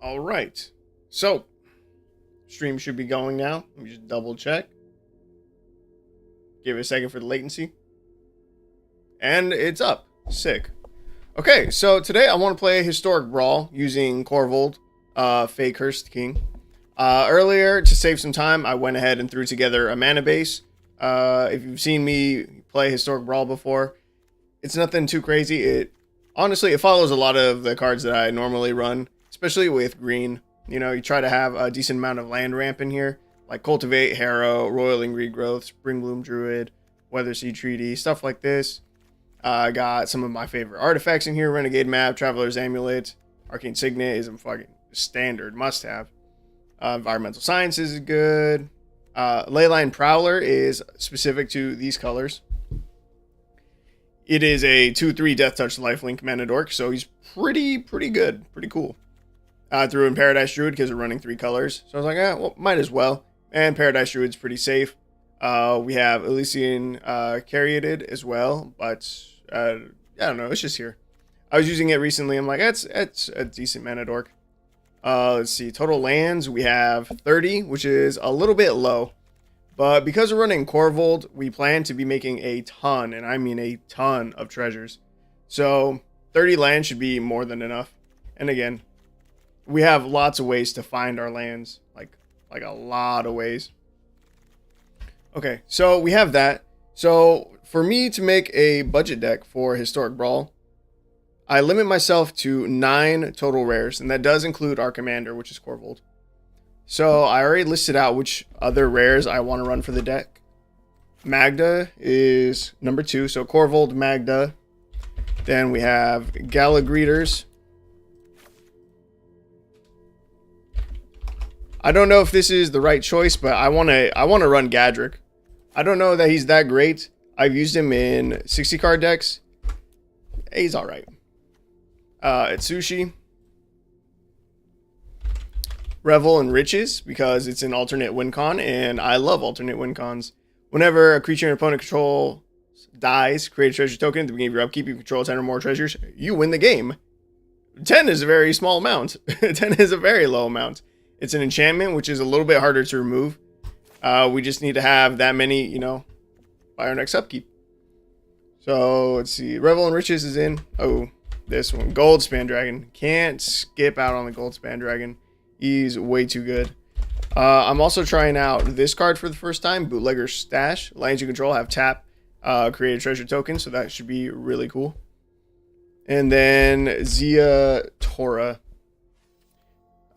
All right. So, stream should be going now. Let me just double check. Give it a second for the latency. And it's up. Sick. Okay, so today I want to play Historic Brawl using Korvold, Fae-Cursed King. Earlier, to save some time, I went ahead and threw together a mana base. If you've seen me play Historic Brawl before, it's nothing too crazy. Honestly, it follows a lot of the cards that I normally run, especially with green. You know, you try to have a decent amount of land ramp in here, like Cultivate, Harrow, Roiling Regrowth, Springbloom Druid, Weatherseed Treaty, stuff like this. I got some of my favorite artifacts in here: Renegade Map, Traveler's Amulet, Arcane Signet is a fucking standard must-have. Environmental Sciences is good. Leyline Prowler is specific to these colors. It is a 2/3 Death Touch lifelink mana dork, so he's pretty good, pretty cool. Threw in Paradise Druid because we're running 3 colors, so I was like, well, might as well. And Paradise Druid's pretty safe. We have Elysian Caryatid as well, but I don't know, it's just here. I was using it recently. I'm like, it's a decent mana dork. Let's see, total lands, we have 30, which is a little bit low. But because we're running Korvold, we plan to be making a ton, and I mean a ton of treasures. So 30 lands should be more than enough. And again, we have lots of ways to find our lands, like a lot of ways. Okay, so we have that. So for me to make a budget deck for Historic Brawl, I limit myself to 9 total rares, and that does include our commander, which is Korvold. So I already listed out which other rares I want to run for the deck. Magda is number 2, so Korvold, Magda. Then we have Galagreeters. I don't know if this is the right choice, but I want to run Gadrick. I don't know that he's that great. I've used him in 60 card decks. He's all right. Atsushi. Revel and Riches, because it's an alternate win con, and I love alternate win cons. Whenever a creature an opponent control dies, create a treasure token at the beginning of your upkeep. You control 10 or more treasures, you win the game. 10 is a very small amount. 10 is a very low amount. It's an enchantment, which is a little bit harder to remove. We just need to have that many, by our next upkeep. So, let's see. Revel and Riches is in. Oh, this one. Gold Span Dragon. Can't skip out on the Gold Span Dragon. He's way too good. I'm also trying out this card for the first time. Bootlegger's Stash. Lands you control have tap, create a treasure token, so that should be really cool. And then Zia Tora.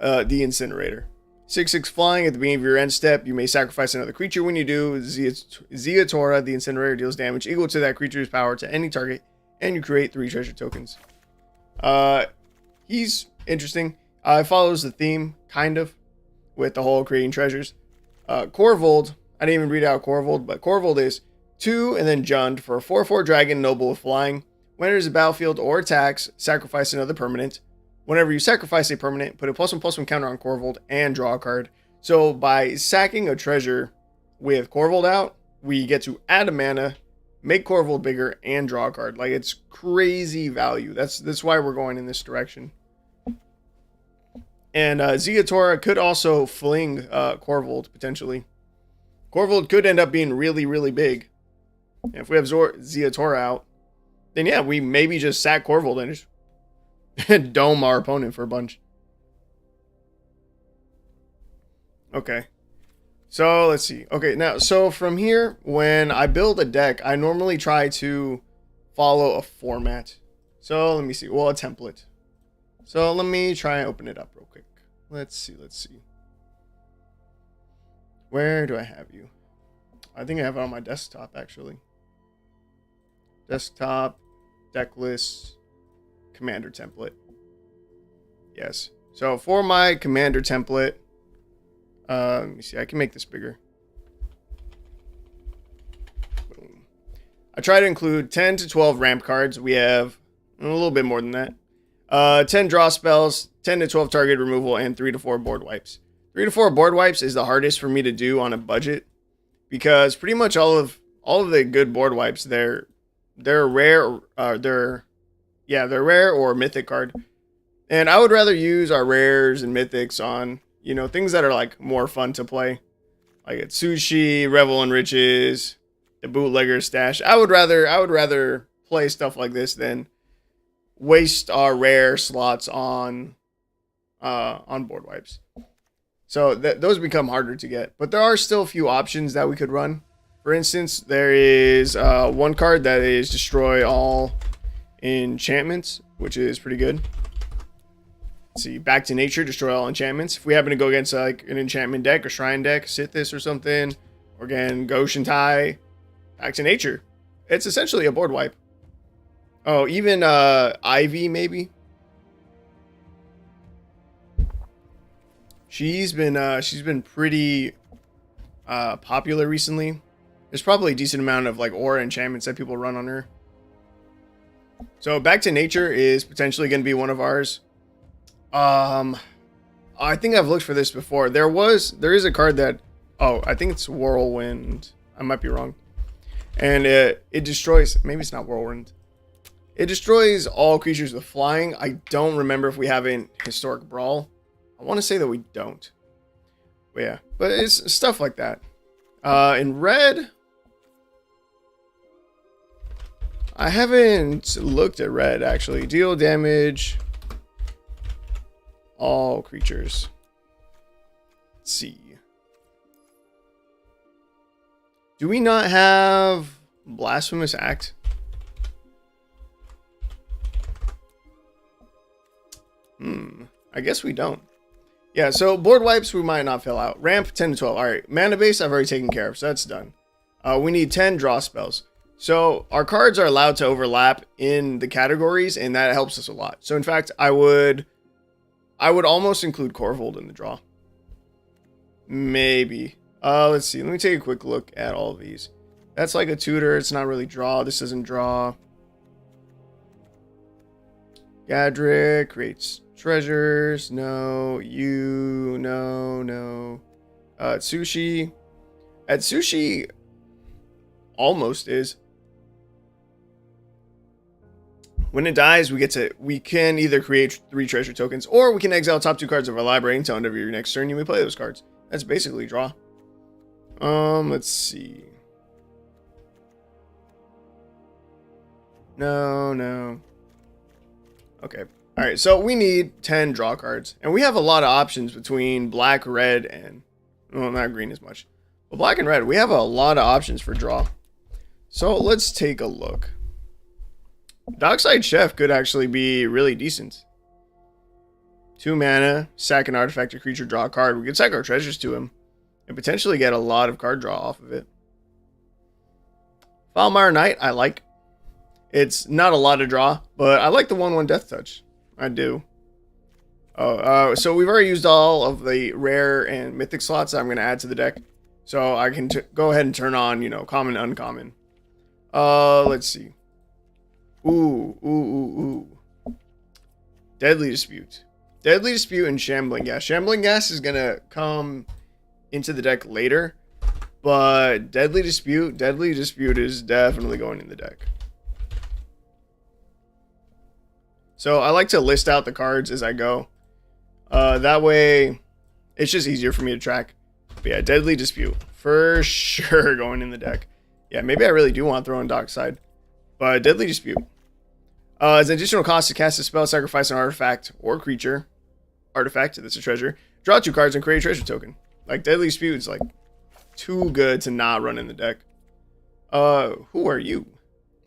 The Incinerator. 6/6 flying. At the beginning of your end step, you may sacrifice another creature. When you do, Zia Tora, the Incinerator, deals damage equal to that creature's power to any target, and you create 3 treasure tokens. He's interesting. It follows the theme, kind of, with the whole creating treasures. Korvold, I didn't even read out Korvold, but Korvold is 2 and then Jund for a 4/4 dragon noble with flying. When it enters the battlefield or attacks, sacrifice another permanent. Whenever you sacrifice a permanent, put a +1/+1 counter on Korvold and draw a card. So by sacking a treasure with Korvold out, we get to add a mana, make Korvold bigger, and draw a card. Like, it's crazy value. That's why we're going in this direction. And Zia Tora could also fling Korvold, potentially. Korvold could end up being really, really big. And if we have Zia Tora out, then yeah, we maybe just sack Korvold and just dome our opponent for a bunch. Okay. So, let's see. Okay, now, so from here, when I build a deck, I normally try to follow a format. So, let me see. Well, a template. So, let me try and open it up real quick. Let's see. Where do I have you? I think I have it on my desktop, actually. Desktop, deck lists, commander template. Yes. So for my commander template, let me see. I can make this bigger. Boom. I try to include 10 to 12 ramp cards. We have a little bit more than that. 10 draw spells, 10 to 12 target removal, and 3 to 4 board wipes. 3 to 4 board wipes is the hardest for me to do on a budget, because pretty much all of the good board wipes, they're rare. They're rare or mythic card. And I would rather use our rares and mythics on, you know, things that are like more fun to play. Like it's Sushi, Revel in Riches, the Bootlegger Stash. I would rather play stuff like this than waste our rare slots on board wipes. So those become harder to get. But there are still a few options that we could run. For instance, there is one card that is destroy all enchantments, which is pretty good. Let's see, Back to Nature, destroy all enchantments. If we happen to go against like an enchantment deck or shrine deck, Sithis or something, or again, Goshentai, Back to Nature. It's essentially a board wipe. Oh, even Ivy maybe. She's been pretty popular recently. There's probably a decent amount of like aura enchantments that people run on her. So Back to Nature is potentially going to be one of ours. I think I've looked for this before. There is a card that, oh, I think it's Whirlwind. I might be wrong. And it destroys, maybe it's not Whirlwind. It destroys all creatures with flying. I don't remember if we have in Historic Brawl. I want to say that we don't. But yeah, but it's stuff like that. In red, I haven't looked at red actually. Deal damage all creatures. Let's see. Do we not have Blasphemous Act? I guess we don't. Yeah, so board wipes we might not fill out. Ramp 10 to 12. Alright, mana base I've already taken care of, so that's done. We need 10 draw spells. So our cards are allowed to overlap in the categories, and that helps us a lot. So in fact, I would almost include Korvold in the draw. Maybe. Let's see. Let me take a quick look at all of these. That's like a tutor. It's not really draw. This doesn't draw. Gadrick creates treasures. No. You. No. Sushi. At Sushi, almost is. When it dies, we can either create 3 treasure tokens, or we can exile top 2 cards of our library until end of your next turn. You may play those cards. That's basically draw. Let's see. No. Okay. All right. So we need 10 draw cards, and we have a lot of options between black, red, and well, not green as much, but black and red. We have a lot of options for draw. So let's take a look. Dockside Chef could actually be really decent. 2 mana, sack an artifact or creature, draw a card. We could sack our treasures to him and potentially get a lot of card draw off of it. Foulmire Knight, I like. It's not a lot of draw, but I like the 1/1 Death Touch. I do. So we've already used all of the rare and mythic slots that I'm going to add to the deck. So I can go ahead and turn on, common, uncommon. Let's see. Ooh. Deadly Dispute. Deadly Dispute and Shambling Gas. Shambling Gas is going to come into the deck later. But Deadly Dispute is definitely going in the deck. So I like to list out the cards as I go. That way, it's just easier for me to track. But yeah, Deadly Dispute. For sure going in the deck. Yeah, maybe I really do want to throw in Dockside. But Deadly Dispute. As an additional cost to cast a spell, sacrifice an artifact or creature. Artifact, that's a treasure. Draw 2 cards and create a treasure token. Like, Deadly Dispute is like too good to not run in the deck. Who are you?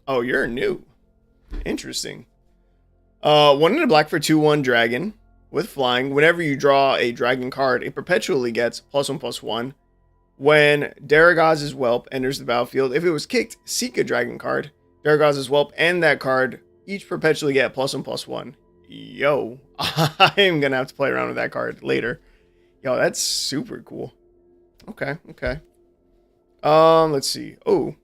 Oh, you're new. Interesting. 1 and a black for 2/1 dragon with flying. Whenever you draw a dragon card, it perpetually gets +1/+1. When Daragaz's Whelp enters the battlefield, if it was kicked, seek a dragon card. Daragaz's Whelp and that card each perpetually get +1/+1. Yo, I'm gonna have to play around with that card later. Yo, that's super cool. Okay. Let's see. Oh,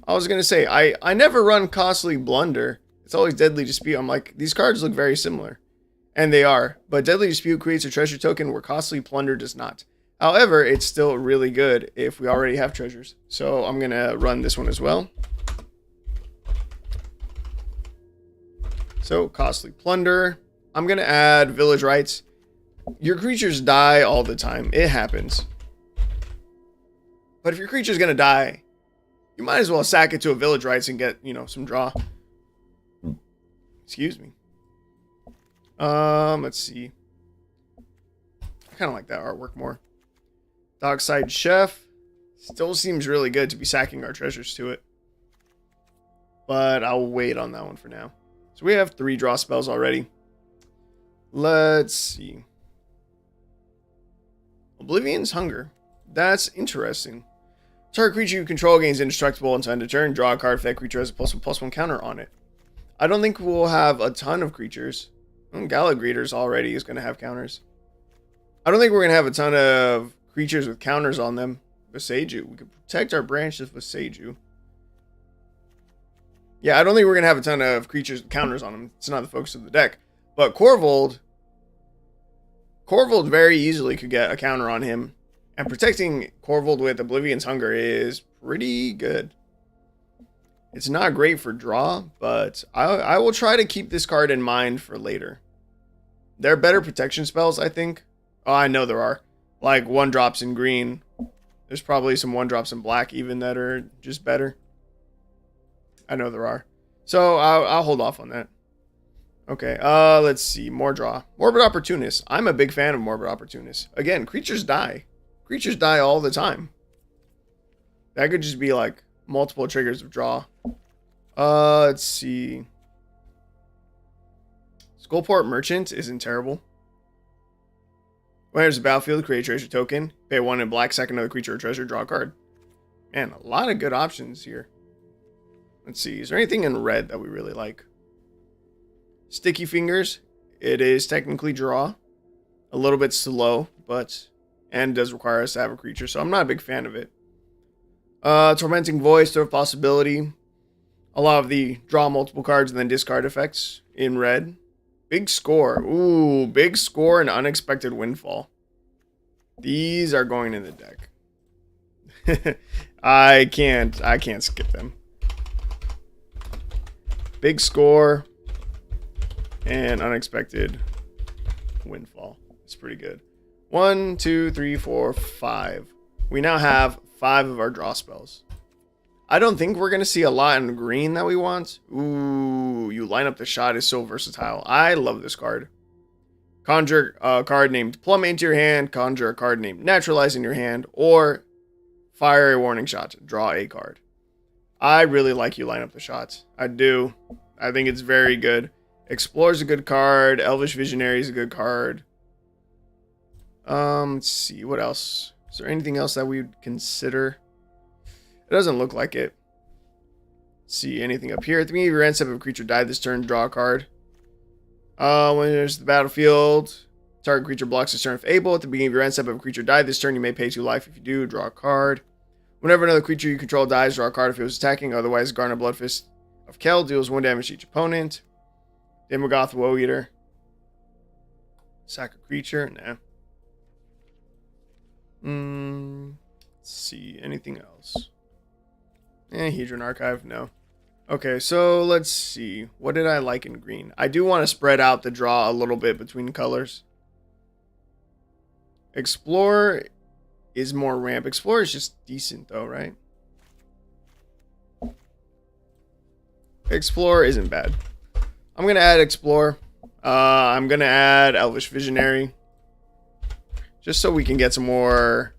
I was gonna say I never run Costly Blunder. It's always Deadly Dispute. I'm like, these cards look very similar, and they are. But Deadly Dispute creates a treasure token where Costly Plunder does not. However, it's still really good if we already have treasures. So I'm gonna run this one as well. So, Costly Plunder. I'm going to add Village Rites. Your creatures die all the time. It happens. But if your creature's going to die, you might as well sack it to a Village Rites and get, you know, some draw. Excuse me. Let's see. I kind of like that artwork more. Dockside Chef. Still seems really good to be sacking our treasures to it. But I'll wait on that one for now. So we have 3 draw spells already. Let's see. Oblivion's Hunger. That's interesting. Target creature you control gains indestructible until end of turn. Draw a card if that creature has a +1/+1 counter on it. I don't think we'll have a ton of creatures. Galagreeters already is going to have counters. I don't think we're going to have a ton of creatures with counters on them. Viseju. We could protect our branches with Viseju. Yeah, I don't think we're going to have a ton of creatures with counters on them. It's not the focus of the deck. But Korvold very easily could get a counter on him. And protecting Korvold with Oblivion's Hunger is pretty good. It's not great for draw, but I will try to keep this card in mind for later. There are better protection spells, I think. Oh, I know there are. Like 1-drops in green. There's probably some 1-drops in black even that are just better. I know there are. So I'll hold off on that. Okay, let's see. More draw. Morbid Opportunist. I'm a big fan of Morbid Opportunist. Again, creatures die. Creatures die all the time. That could just be like multiple triggers of draw. Let's see. Skullport Merchant isn't terrible. When there's a battlefield, create a treasure token. Pay 1 in black, sack another creature or treasure, draw a card. Man, a lot of good options here. Let's see. Is there anything in red that we really like? Sticky Fingers. It is technically draw. A little bit slow, but... and does require us to have a creature, so I'm not a big fan of it. Tormenting Voice, Throw of Possibility. A lot of the draw multiple cards and then discard effects in red. Big Score. Ooh, Big Score and Unexpected Windfall. These are going in the deck. I can't skip them. Big Score and Unexpected Windfall. It's pretty good. 1, 2, 3, 4, 5. We now have 5 of our draw spells. I don't think we're going to see a lot in green that we want. Ooh, You Line Up the Shot is so versatile. I love this card. Conjure a card named Plummet into your hand. Conjure a card named Naturalize in your hand. Or fire a warning shot. Draw a card. I really like You Line Up the Shot. I do. I think it's very good. Explore is a good card. Elvish Visionary is a good card. Let's see. What else? Is there anything else that we would consider? It doesn't look like it. Let's see. Anything up here? At the beginning of your end step, if a creature died this turn, draw a card. When there's the battlefield, target creature blocks this turn if able. At the beginning of your end step, if a creature died this turn, you may pay 2 life. If you do, draw a card. Whenever another creature you control dies, draw a card if it was attacking. Otherwise, Garner Bloodfist of Kel deals 1 damage to each opponent. Demogoth Woe Eater. Sack a creature? Nah. Let's see. Anything else? Hedron Archive? No. Okay, so let's see. What did I like in green? I do want to spread out the draw a little bit between colors. Explore is more ramp. Explore is just decent though, right? Explore isn't bad. I'm going to add Explore. I'm going to add Elvish Visionary. Just so we can get some more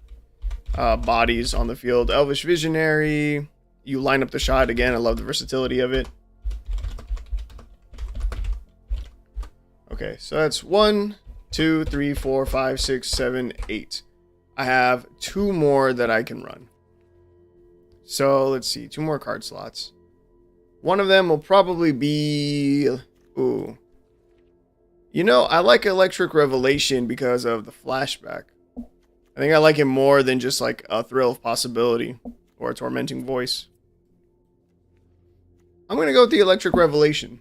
bodies on the field. Elvish Visionary. You Line Up the Shot again. I love the versatility of it. Okay, so that's 1, 2, 3, 4, 5, 6, 7, 8. I have 2 more that I can run. So let's see, 2 more card slots. One of them will probably be... ooh. You know, I like Electric Revelation because of the flashback. I think I like it more than just like a Thrill of Possibility or a Tormenting Voice. I'm going to go with the Electric Revelation.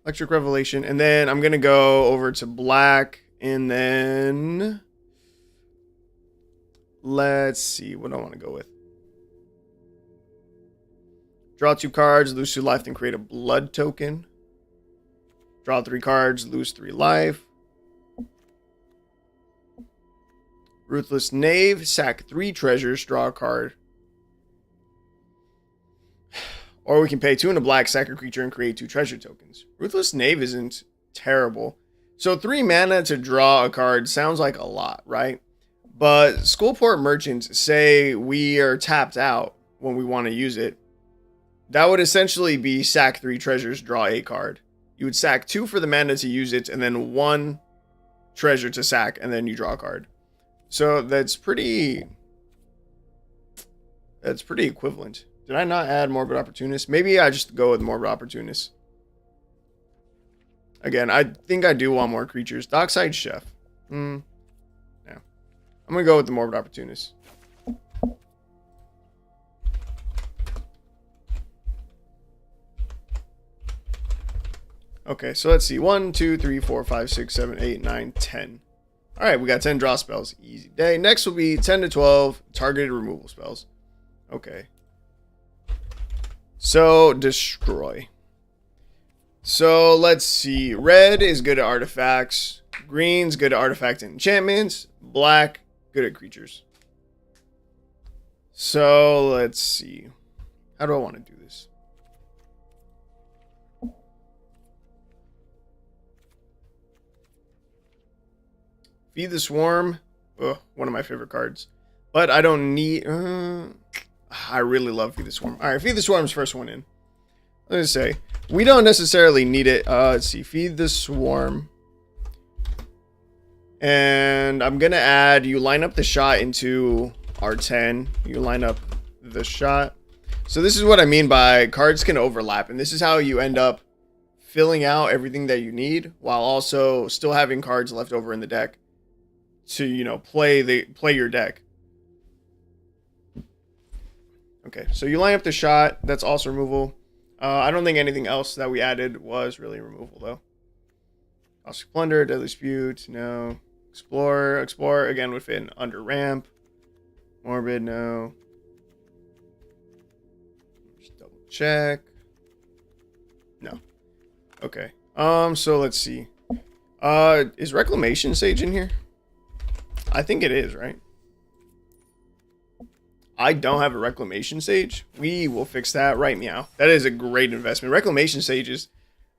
Electric Revelation. And then I'm going to go over to black. And then... let's see. What do I want to go with? Draw 2 cards, lose 2 life, then create a blood token. Draw 3 cards, lose 3 life. Ruthless Knave, sack 3 treasures, draw a card. Or we can pay 2 and a black, sack a creature, and create 2 treasure tokens. Ruthless Knave isn't terrible. So 3 mana to draw a card sounds like a lot, right? But Skullport merchants say we are tapped out when we want to use it. That would essentially be sack 3 treasures, draw a card. You would sack 2 for the mana to use it, and then 1 treasure to sack, and then you draw a card. So that's pretty equivalent. Did I not add Morbid Opportunist? Maybe I just go with Morbid Opportunist. Again, I think I do want more creatures. Dockside Chef. No. I'm going to go with the Morbid Opportunist. Okay, so let's see. 1, 2, 3, 4, 5, 6, 7, 8, 9, 10. Alright, we got 10 draw spells. Easy day. Next will be 10 to 12 targeted removal spells. Okay. So, destroy. So, let's see. Red is good at artifacts. Green's good at artifact and enchantments. Black, good at creatures. So, let's see. How do I want to do this? Feed the Swarm. Ugh, one of my favorite cards. But I don't need... I really love Feed the Swarm. Alright, Feed the Swarm's first one in. Let's say. We don't necessarily need it. Let's see. Feed the Swarm. And I'm going to add... You line up the shot into R10. You line up the shot. So this is what I mean by cards can overlap. And this is how you end up filling out everything that you need, while also still having cards left over in the deck to, you know, play your deck. Okay, so you line up the shot. That's also removal. I don't think anything else that we added was really removal, though. Caustic Plunder, Deadly Dispute, no. Explore again would fit in under ramp. Morbid, no. Just double check. No. Okay. So let's see. Is Reclamation Sage in here? I think it is, right? I don't have a Reclamation Sage. We will fix that right meow. That is a great investment. Reclamation Sage is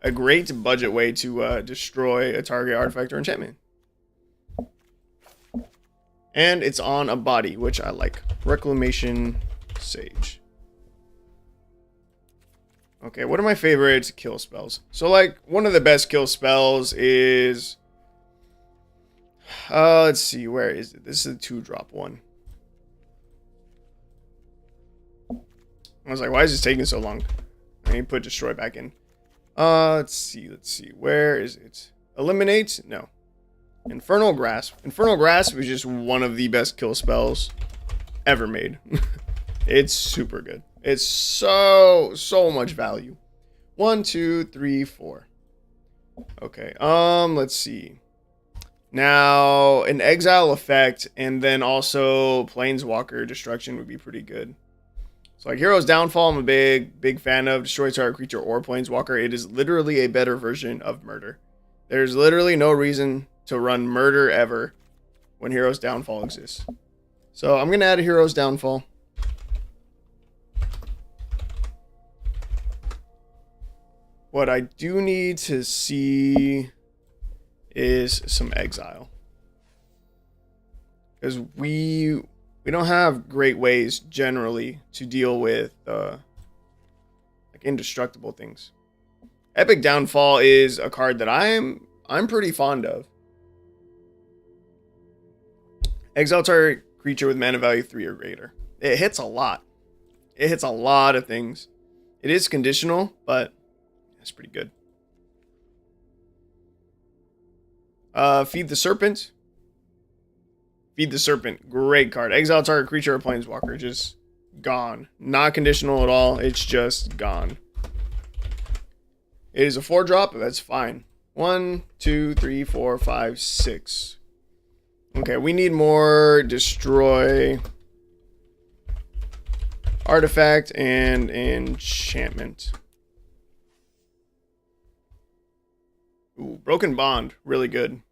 a great budget way to destroy a target artifact or enchantment. And it's on a body, which I like. Reclamation Sage. Okay, what are my favorite kill spells? So, like, one of the best kill spells is... let's see, where is it? This is a 2-drop one. I was like, why is this taking so long? I need to put Destroy back in. Let's see. Where is it? Eliminate? No. Infernal Grasp. Infernal Grasp is just one of the best kill spells ever made. It's super good. It's so much value. 1, 2, 3, 4. Okay. Let's see. Now, an exile effect and then also Planeswalker Destruction would be pretty good. So, like, Hero's Downfall, I'm a big fan of. Destroy target creature or Planeswalker. It is literally a better version of Murder. There's literally no reason to run Murder ever when Hero's Downfall exists. So, I'm going to add a Hero's Downfall. What I do need to see is some exile. Because we don't have great ways generally to deal with like indestructible things. Epic Downfall is a card that I'm pretty fond of. Exile target creature with mana value 3 or greater. It hits a lot. It hits a lot of things. It is conditional, but it's pretty good. Feed the Serpent. Feed the Serpent. Great card. Exile target creature or Planeswalker. Just gone. Not conditional at all. It's just gone. It is a 4-drop, but that's fine. 1, 2, 3, 4, 5, 6. Okay, we need more Destroy artifact, and enchantment. Ooh, Broken Bond, really good.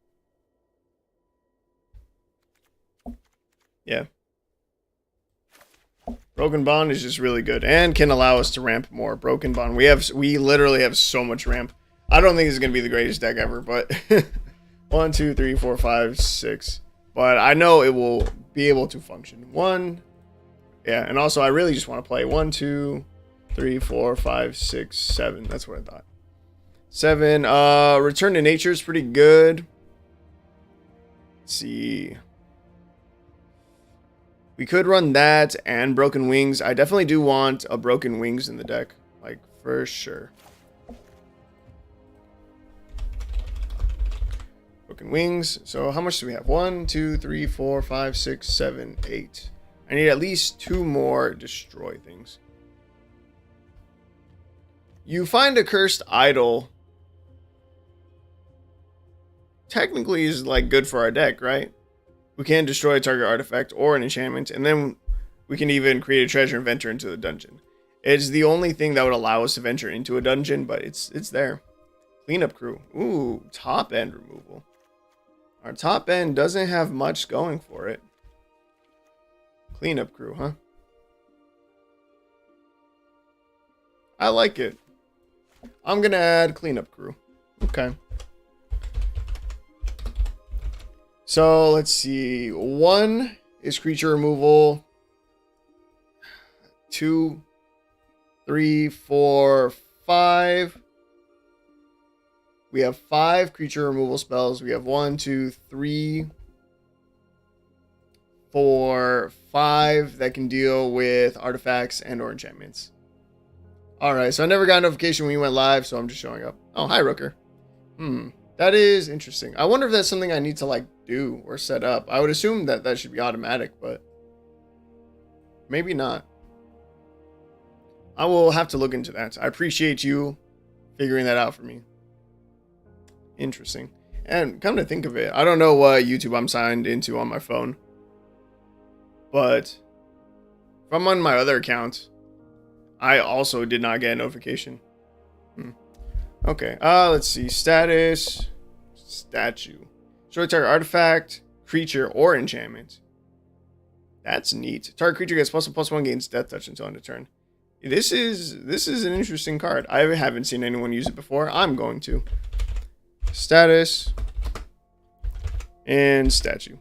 Yeah. Broken Bond is just really good and can allow us to ramp more. Broken Bond, we literally have so much ramp. I don't think it's gonna be the greatest deck ever, but 1, 2, 3, 4, 5, 6. But I know it will be able to function. 1, yeah, and also I really just want to play 1, 2, 3, 4, 5, 6, 7. That's what I thought. 7. Return to Nature is pretty good. Let's see. We could run that and Broken Wings. I definitely do want a Broken Wings in the deck. Like, for sure. Broken Wings. So how much do we have? 1, 2, 3, 4, 5, 6, 7, 8. I need at least 2 more destroy things. You find a cursed idol. Technically is like good for our deck, right? We can destroy a target artifact or an enchantment, and then we can even create a treasure and venture into the dungeon. It's the only thing that would allow us to venture into a dungeon, but it's there. Cleanup crew. Ooh, top end removal. Our top end doesn't have much going for it. Cleanup crew, huh? I like it. I'm gonna add cleanup crew. Okay. So let's see. 1 is creature removal. 2, 3, 4, 5. We have 5 creature removal spells. We have 1, 2, 3, 4, 5 that can deal with artifacts and or enchantments. Alright, so I never got a notification when you went live, so I'm just showing up. Oh, hi, Rooker. That is interesting. I wonder if that's something I need to, like, do or set up. I would assume that that should be automatic, but maybe not. I will have to look into that. I appreciate you figuring that out for me. Interesting. And come to think of it, I don't know what YouTube I'm signed into on my phone, but if I'm on my other account, I also did not get a notification. Okay, let's see. Status. Statue. Destroy target artifact, creature, or enchantment. That's neat. Target creature gets +1/+1, gains death touch until end of turn. This is an interesting card. I haven't seen anyone use it before. I'm going to. Status. And statue.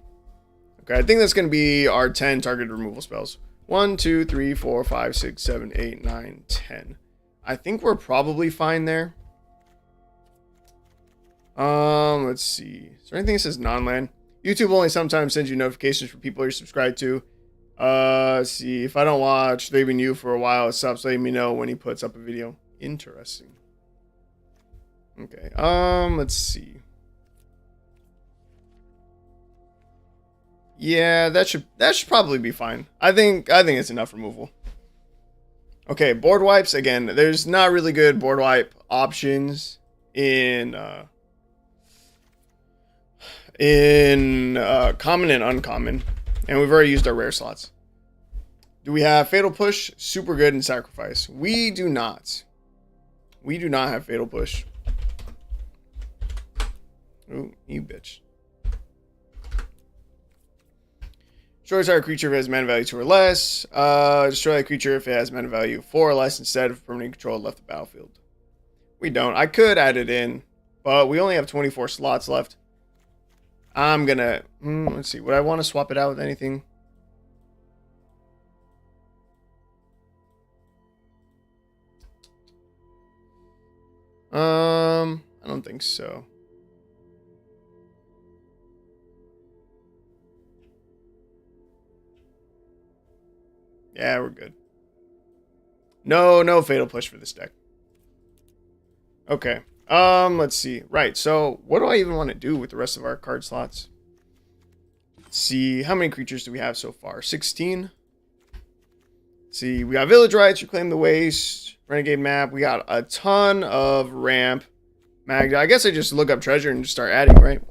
Okay, I think that's going to be our 10 target removal spells. 1, 2, 3, 4, 5, 6, 7, 8, 9, 10. I think we're probably fine there. Let's see. Is there anything that says non-land? YouTube only sometimes sends you notifications for people you're subscribed to. Let's see. If I don't watch They've Been You for a while, it stops letting me know when he puts up a video. Interesting. Okay. Let's see. Yeah, that should probably be fine. I think it's enough removal. Okay, board wipes again. There's not really good board wipe options in common and uncommon, and we've already used our rare slots. Do we have Fatal Push? Super good in Sacrifice. We do not. We do not have Fatal Push. Ooh, you bitch. Destroy target creature if it has mana value 2 or less. Destroy a creature if it has mana value 4 or less instead of permanent control left the battlefield. We don't. I could add it in, but we only have 24 slots left. I'm gonna... let's see. Would I want to swap it out with anything? I don't think so. Yeah, we're good. No Fatal Push for this deck. Okay. Let's see. Right, so what do I even want to do with the rest of our card slots? Let's see. How many creatures do we have so far? 16. Let's see. We got Village Rights, Reclaim the Waste, Renegade Map. We got a ton of ramp. Magda. I guess I just look up treasure and just start adding, right?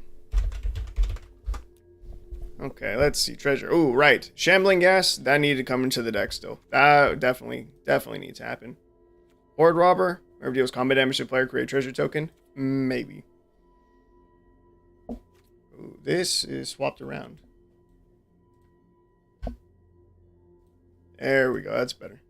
Okay, let's see. Treasure. Ooh, right. Shambling gas. That needed to come into the deck still. That definitely needs to happen. Horde robber. Whenever deals combat damage to the player, create a treasure token. Maybe. Ooh, this is swapped around. There we go. That's better.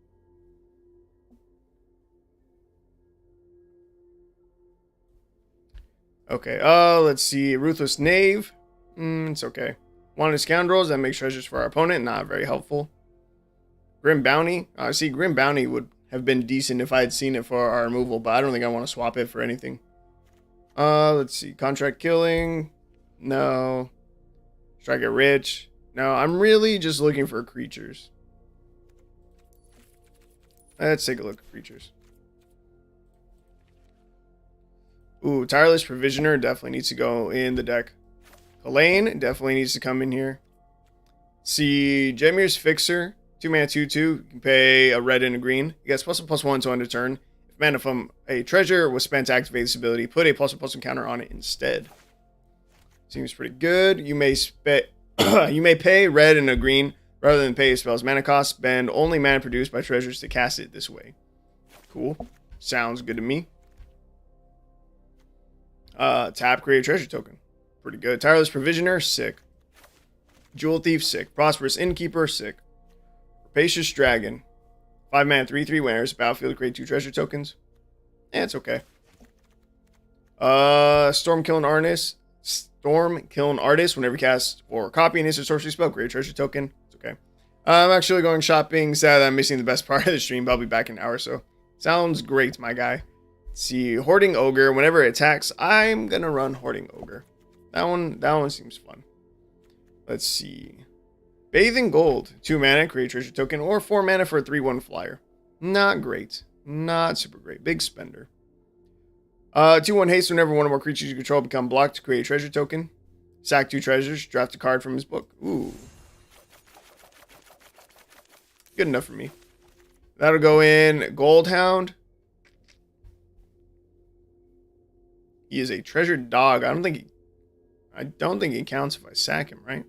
Okay. Let's see. Ruthless Knave. It's okay. Wanted Scoundrels. That makes treasures for our opponent. Not very helpful. Grim Bounty. See, Grim Bounty would have been decent if I had seen it for our removal, but I don't think I want to swap it for anything. Let's see. Contract Killing. No. Strike it rich. No, I'm really just looking for creatures. Let's take a look at creatures. Ooh, Tireless Provisioner definitely needs to go in the deck. Elaine definitely needs to come in here. See, Jemir's Fixer. 2-mana 2/2. You can pay a red and a green. You get +1/+1 to end a turn. If mana from a treasure was spent to activate this ability, put a +1/+1 counter on it instead. Seems pretty good. You may you may pay red and a green rather than pay a spell's mana cost. Spend only mana produced by treasures to cast it this way. Cool. Sounds good to me. Tap, create a treasure token. Pretty good. Tireless Provisioner, sick. Jewel Thief, sick. Prosperous Innkeeper, sick. Rapacious Dragon. 5-mana 3/3 winners. Battlefield, create 2 treasure tokens. It's okay. Stormkiln Artist. Whenever you cast or copy an instant sorcery spell, create a treasure token. It's okay. I'm actually going shopping. Sad that I'm missing the best part of the stream, but I'll be back in an hour or so. Sounds great, my guy. Let's see, Hoarding Ogre. Whenever it attacks, I'm gonna run Hoarding Ogre. That one seems fun. Let's see. Bathing Gold. 2 mana, create treasure token, or 4 mana for a 3/1 flyer. Not great. Not super great. Big spender. 2/1 haste. Whenever one or more creatures you control become blocked, to create a treasure token. Sack 2 treasures. Draft a card from his book. Ooh. Good enough for me. That'll go in Goldhound. He is a treasured dog. I don't think it counts if I sack him, right?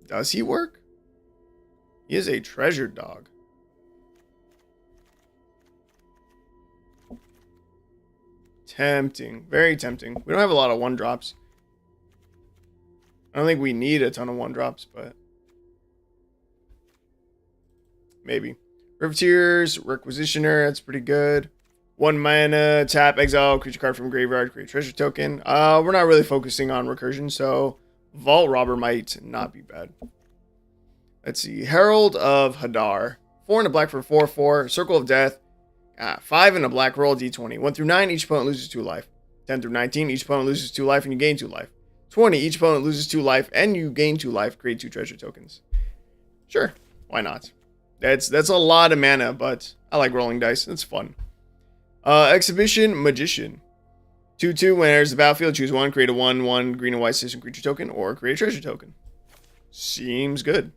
Does he work? He is a treasured dog. Tempting. Very tempting. We don't have a lot of 1-drops. I don't think we need a ton of 1-drops, but maybe. Riveteers, Requisitioner, that's pretty good. 1 mana, tap, exile, creature card from graveyard, create treasure token. We're not really focusing on recursion, so Vault Robber might not be bad. Let's see, Herald of Hadar. 4 and a black for 4/4, Circle of Death. 5 and a black, roll d20. 1 through 9, each opponent loses 2 life. 10 through 19, each opponent loses 2 life and you gain 2 life. 20, each opponent loses 2 life and you gain 2 life, create 2 treasure tokens. Sure, why not? That's a lot of mana, but I like rolling dice. It's fun. Exhibition Magician. 2/2, when it enters the battlefield, choose 1, create a 1/1 green and white citizen creature token, or create a treasure token. Seems good.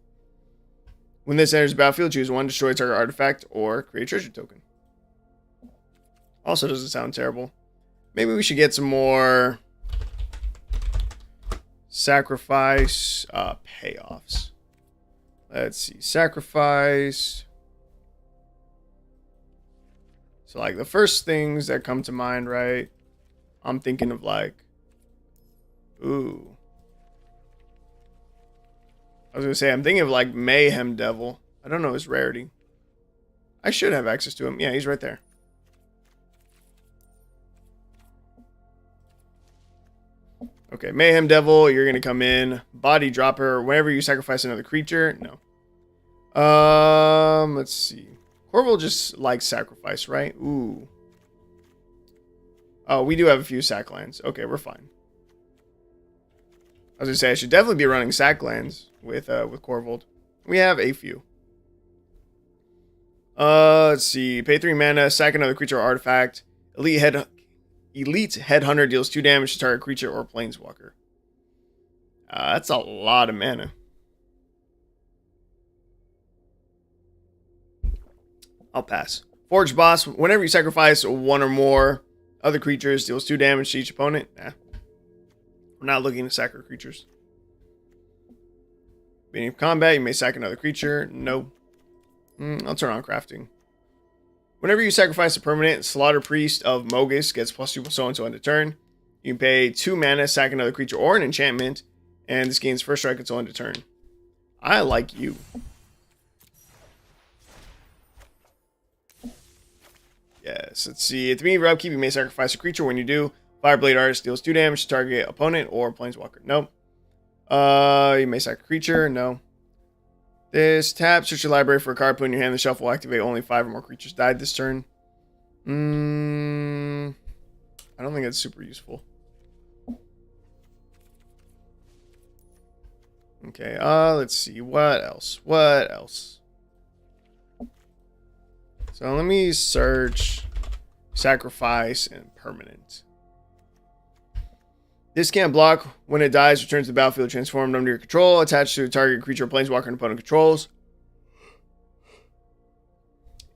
When this enters the battlefield, choose 1, destroy target artifact, or create a treasure token. Also doesn't sound terrible. Maybe we should get some more sacrifice payoffs. Let's see. Sacrifice. So, like, the first things that come to mind, right? I'm thinking of, like, ooh. I was going to say, I'm thinking of, like, Mayhem Devil. I don't know his rarity. I should have access to him. Yeah, he's right there. Okay, Mayhem Devil, you're going to come in. Body Dropper, whenever you sacrifice another creature. No. Let's see. Korvold just likes sacrifice, right? Ooh. Oh, we do have a few sack lands. Okay, we're fine. I was going to say, I should definitely be running sack lands with Korvold. We have a few. Let's see. Pay 3 mana, sack another creature or artifact. Elite Headhunter deals 2 damage to target creature or planeswalker. That's a lot of mana. I'll pass. Forge Boss. Whenever you sacrifice 1 or more other creatures, deals 2 damage to each opponent. We're not looking to sack our creatures. Beginning of combat, you may sack another creature. No. I'll turn on crafting. Whenever you sacrifice a permanent, Slaughter Priest of Mogus gets +2/+1 until end of turn. You can pay 2 mana, sack another creature or an enchantment, and this gains first strike until end of turn. I like you. Yes, let's see. At the beginning of your upkeep, you may sacrifice a creature. When you do, Fireblade Artist deals 2 damage to target opponent or planeswalker. Nope. You may sack a creature. No. This tap, search your library for a card, put in your hand. The shuffle will activate only 5 or more creatures died this turn. I don't think that's super useful. Okay, let's see. What else? What else? So let me search sacrifice and permanent. This can't block. When it dies, returns to the battlefield transformed under your control, attached to a target creature or planeswalker and opponent controls.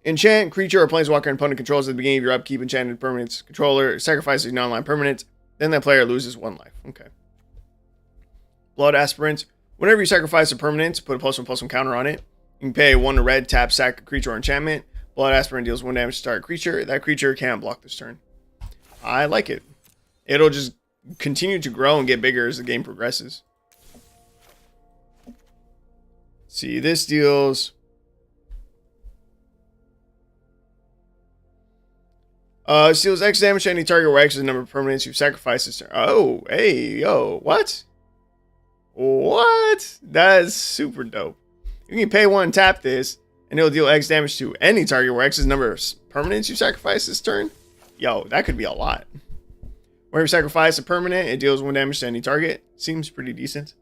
Enchant creature or planeswalker and opponent controls at the beginning of your upkeep. Enchanted permanent's controller sacrifices non-land permanent. Then that player loses 1 life. Okay. Blood Aspirant. Whenever you sacrifice a permanent, put a +1/+1 counter on it. You can pay 1 red, tap, sack a creature or enchantment. Blood Aspirant deals 1 damage to target creature. That creature can't block this turn. I like it. It'll just continue to grow and get bigger as the game progresses. See, this deals... This deals X damage to any target where X is the number of permanents you've sacrificed this turn. Oh, hey, yo, what? What? That's super dope. You can pay 1, tap this, and it'll deal X damage to any target where X is the number of permanents you sacrifice this turn. Yo, that could be a lot. Whenever you sacrifice a permanent, it deals 1 damage to any target. Seems pretty decent.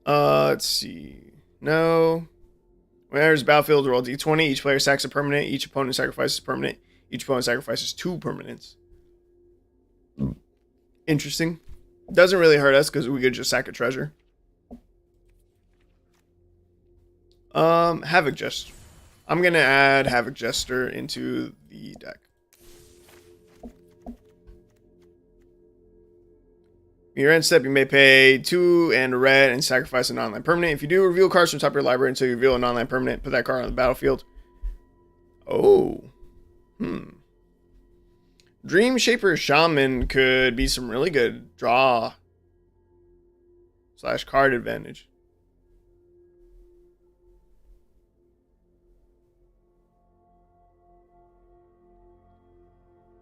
Let's see. No. Whenever it's battlefield, roll d20. Each player sacks a permanent. Each opponent sacrifices a permanent. Each opponent sacrifices 2 permanents. Interesting. Doesn't really hurt us because we could just sack a treasure. Havoc Jester. I'm going to add Havoc Jester into the deck. Your end step, you may pay 2 and a red and sacrifice a non-land permanent. If you do, reveal cards from the top of your library until you reveal a non-land permanent. Put that card on the battlefield. Oh. Dream Shaper Shaman could be some really good draw / card advantage.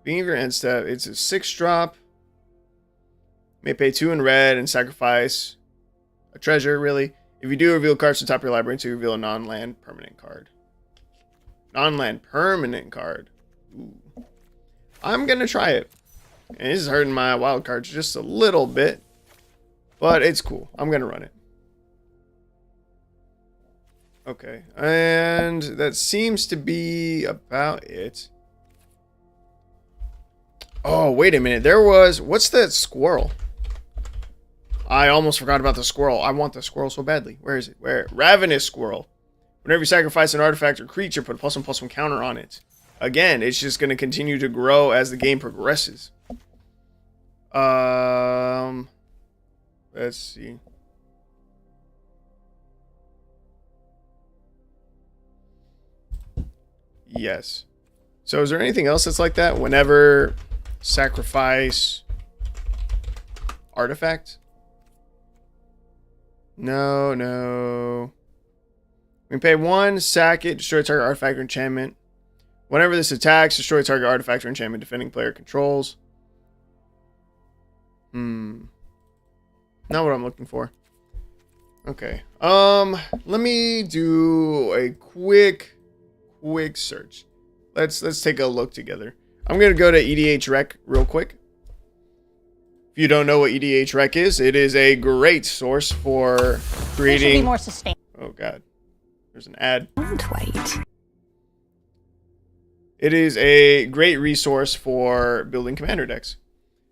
Beginning of your end step, it's a 6-drop. May pay 2 in red and sacrifice a treasure, really. If you do, reveal cards to the top of your library until you reveal a non-land permanent card. Non-land permanent card. Ooh. I'm going to try it. And this is hurting my wild cards just a little bit. But it's cool. I'm going to run it. Okay. And that seems to be about it. Oh, wait a minute. There was... What's that squirrel? I almost forgot about the squirrel. I want the squirrel so badly. Where is it? Where? Ravenous Squirrel. Whenever you sacrifice an artifact or creature, put a +1/+1 counter on it. Again, it's just going to continue to grow as the game progresses. Let's see. Yes. So is there anything else that's like that? Whenever sacrifice artifact? No, no. We can pay 1, sack it, destroy target artifact or enchantment. Whenever this attacks, destroy target artifact or enchantment defending player controls. Not what I'm looking for. Okay. Let me do a quick search. Let's take a look together. I'm gonna go to EDH Rec real quick. If you don't know what EDH Rec is, it is a great source for creating. It should be more sustainable. Oh god, there's an ad. Don't wait. It is a great resource for building commander decks.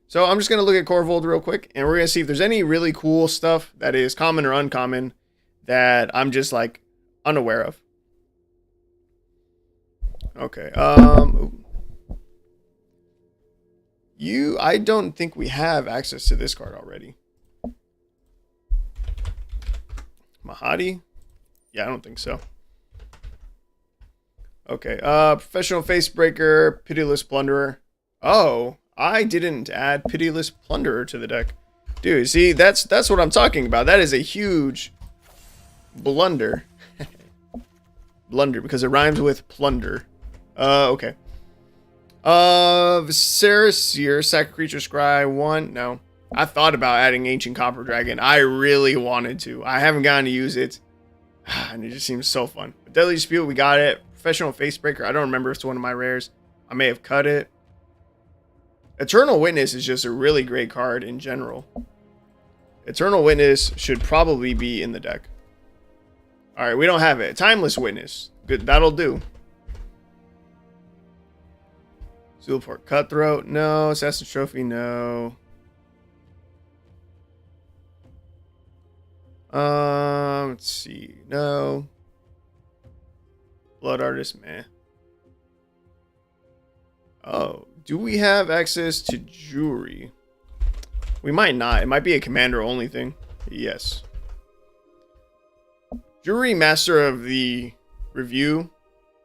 So I'm just gonna look at Korvold real quick, and we're gonna see if there's any really cool stuff that is common or uncommon that I'm just like unaware of. Okay. I don't think we have access to this card already. Mahadi? Yeah, I don't think so. Okay, Professional Facebreaker, Pitiless Plunderer. Oh, I didn't add Pitiless Plunderer to the deck. Dude, see, that's what I'm talking about. That is a huge blunder. Blunder, because it rhymes with plunder. Okay. Saraseer, Sack Creature Scry 1. No. I thought about adding Ancient Copper Dragon. I really wanted to. I haven't gotten to use it. And it just seems so fun. Deadly Dispute, we got it. Professional Facebreaker, I don't remember if it's one of my rares. I may have cut it. Eternal Witness is just a really great card in general. Eternal Witness should probably be in the deck. Alright, we don't have it. Timeless Witness. Good, that'll do. Zulport Cutthroat, no. Assassin's Trophy, no. Let's see. No. Blood Artist, meh. Oh, do we have access to jewelry? We might not. It might be a commander only thing. Yes. Jewelry Master of the Review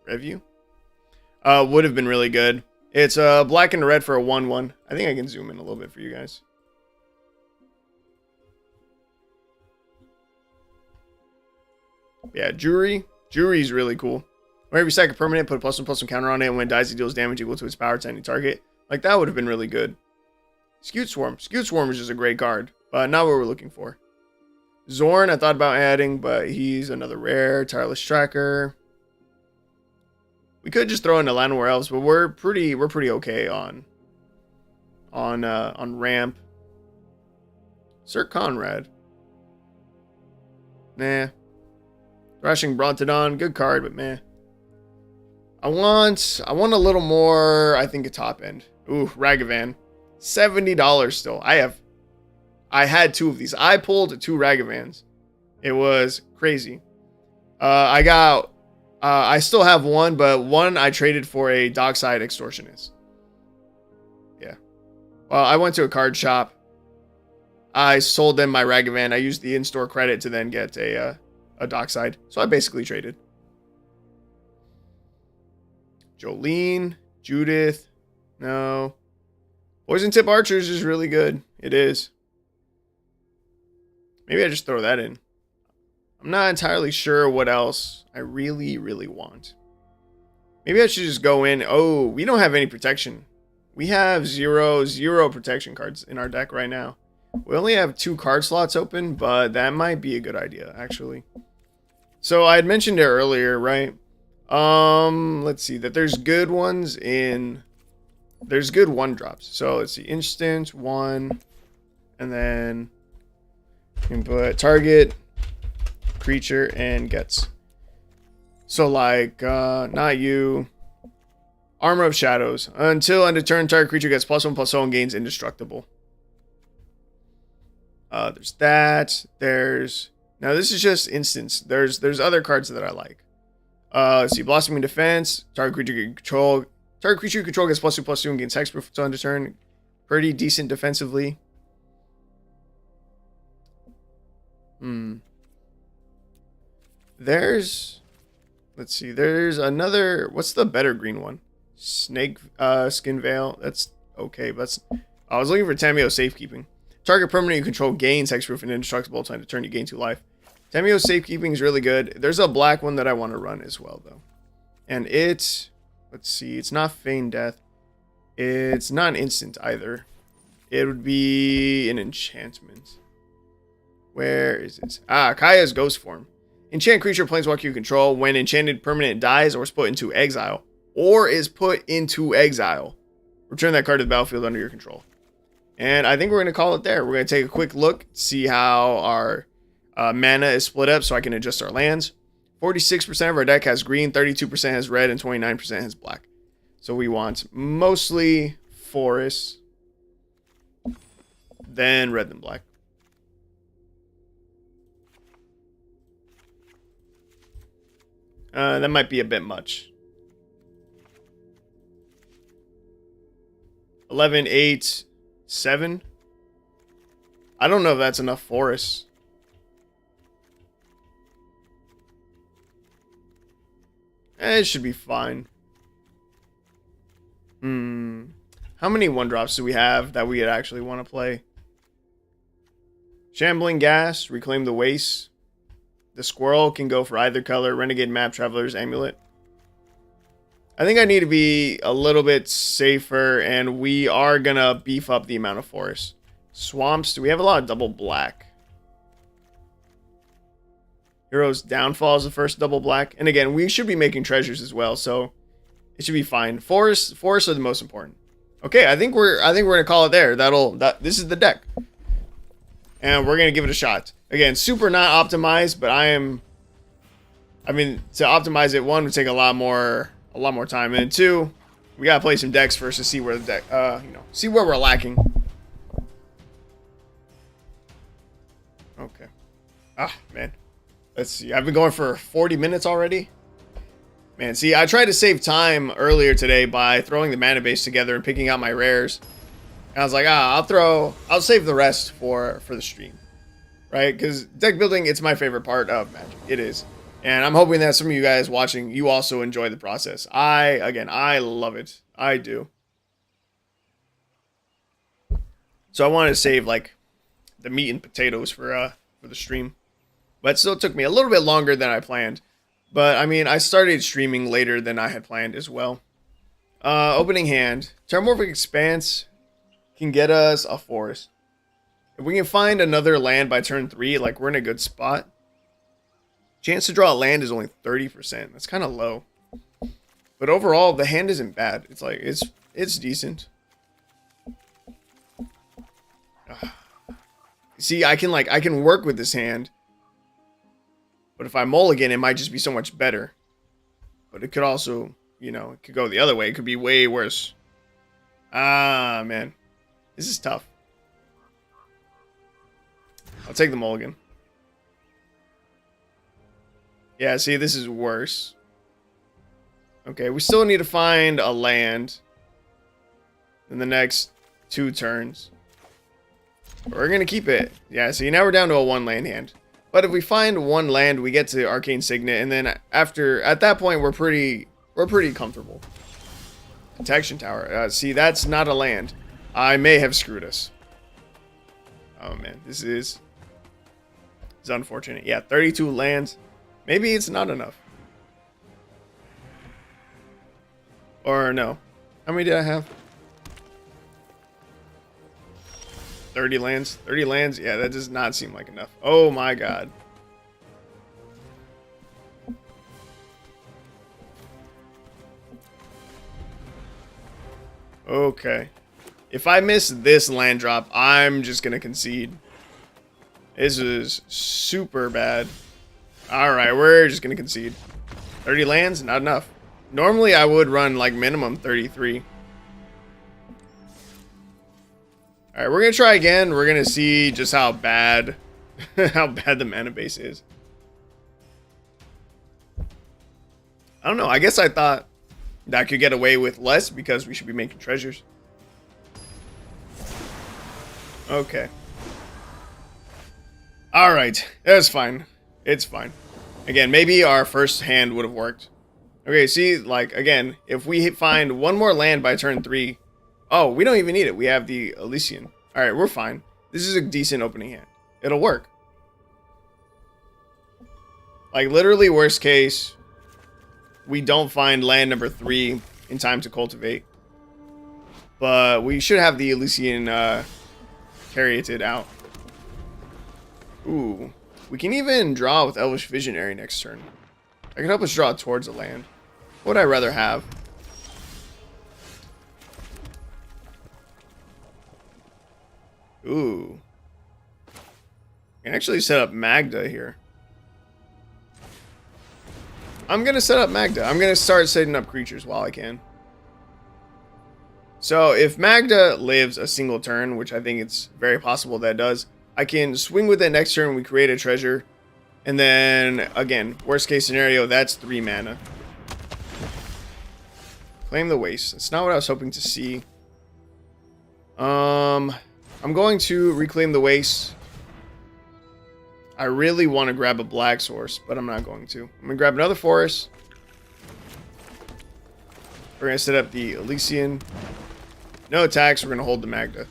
would have been really good. It's black and red for a 1/1. I think I can zoom in a little bit for you guys. Yeah, Jury is really cool. Whenever you sack a permanent, put a +1/+1 counter on it, and when it dies, it deals damage equal to its power to any target. Like, that would have been really good. Scute Swarm is just a great card, but not what we're looking for. Zorn, I thought about adding, but he's another rare. Tireless Tracker. We could just throw in a Llanowar Elves, but we're pretty okay on ramp. Sir Conrad. Nah. Thrashing Brontodon, good card, but meh. I want a little more, I think, a top end. Ooh, Ragavan. $70 still. I had two of these. I pulled 2 Ragavans. It was crazy. I still have one, but one I traded for a Dockside Extortionist. Yeah. Well, I went to a card shop. I sold them my Ragavan. I used the in-store credit to then get a Dockside. So I basically traded. Jolene, Judith, no. Poison Tip Archers is really good. It is. Maybe I just throw that in. I'm not entirely sure what else I really want. Maybe I should just go in. Oh, we don't have any protection. We have zero protection cards in our deck right now. We only have 2 card slots open, but that might be a good idea, actually. So I had mentioned it earlier, right? Let's see that there's good ones in. There's good 1-drops. So let's see, instant 1, and then you can put target, creature, and gets. So like, not you. Armor of Shadows. Until end of turn, target creature gets +1/+0 and gains indestructible. There's that. Now this is just instance. There's other cards that I like. Let's see, Blossoming Defense. Target creature you control gets +2/+2 and gains hexproof until end of turn. Pretty decent defensively. Let's see. There's another. What's the better green one? Snake Skin Veil. That's okay. But I was looking for Tameo Safekeeping. Target permanent you control gains hexproof and indestructible until end of turn. You gain 2 life. Tameo Safekeeping is really good. There's a black one that I want to run as well, though. And let's see, it's not Feign Death. It's not an instant either. It would be an enchantment. Where is it? Kaya's Ghost Form. Enchant creature planeswalker you control. When enchanted permanent dies or is put into exile. Return that card to the battlefield under your control. And I think we're going to call it there. We're going to take a quick look, see how our mana is split up so I can adjust our lands. 46% of our deck has green, 32% has red, and 29% has black. So we want mostly forests, then red, then black. That might be a bit much. 11, 8, 7. I don't know if that's enough forests. It should be fine. How many 1-drops do we have that we actually want to play? Shambling Gas, Reclaim the Waste. The Squirrel can go for either color. Renegade Map, Traveler's Amulet. I think I need to be a little bit safer, and we are going to beef up the amount of forest. Swamps, do we have a lot of double black? Hero's Downfall is the first double black. And again, we should be making treasures as well, so it should be fine. Forests are the most important. Okay, I think we're gonna call it there. This is the deck. And we're gonna give it a shot. Again, super not optimized, but I mean, to optimize it, one would take a lot more time, and two, we gotta play some decks first to see where the deck, see where we're lacking. Okay. Ah, man. Let's see. I've been going for 40 minutes already. Man, see, I tried to save time earlier today by throwing the mana base together and picking out my rares. And I was like, I'll save the rest for the stream. Right? Because deck building, it's my favorite part of Magic. It is. And I'm hoping that some of you guys watching, you also enjoy the process. I love it. I do. So I wanted to save, like, the meat and potatoes for the stream. But it still took me a little bit longer than I planned. But, I mean, I started streaming later than I had planned as well. Opening hand. Terramorphic Expanse can get us a forest. If we can find another land by turn 3, like, we're in a good spot. Chance to draw a land is only 30%. That's kind of low. But overall, the hand isn't bad. It's like, it's decent. See, I can work with this hand. But if I mulligan, it might just be so much better. But it could also, it could go the other way. It could be way worse. Ah, man. This is tough. I'll take the mulligan. Yeah, see, this is worse. Okay, we still need to find a land in the next 2 turns. We're going to keep it. Yeah, see, now we're down to a 1-land hand. But if we find 1 land, we get to Arcane Signet, and then at that point, we're pretty comfortable. Protection Tower. See, that's not a land. I may have screwed us. Oh man, this is unfortunate. Yeah, 32 lands. Maybe it's not enough. Or no. How many did I have? 30 lands? 30 lands? Yeah, that does not seem like enough. Oh my god. Okay. If I miss this land drop, I'm just going to concede. This is super bad. Alright, we're just going to concede. 30 lands? Not enough. Normally, I would run like minimum 33. Alright, we're going to try again. We're going to see just how bad the mana base is. I don't know. I guess I thought that I could get away with less because we should be making treasures. Okay. Alright. That's fine. It's fine. Again, maybe our first hand would have worked. Okay, see, like, again, if we find 1 more land by turn 3... Oh, we don't even need it. We have the Elysian. Alright, we're fine. This is a decent opening hand. It'll work. Like, literally, worst case, we don't find land number 3 in time to cultivate. But we should have the Elysian Caryatid out. Ooh. We can even draw with Elvish Visionary next turn. That can help us draw towards a land. What would I rather have? Ooh. I can actually set up Magda here. I'm going to set up Magda. I'm going to start setting up creatures while I can. So if Magda lives a single turn, which I think it's very possible that it does, I can swing with it next turn. We create a treasure. And then, again, worst case scenario, that's 3 mana. Claim the Waste. That's not what I was hoping to see. I'm going to reclaim the waste. I really want to grab a black source, but I'm not going to. I'm going to grab another forest. We're going to set up the Elysian. No attacks. We're going to hold the Magda.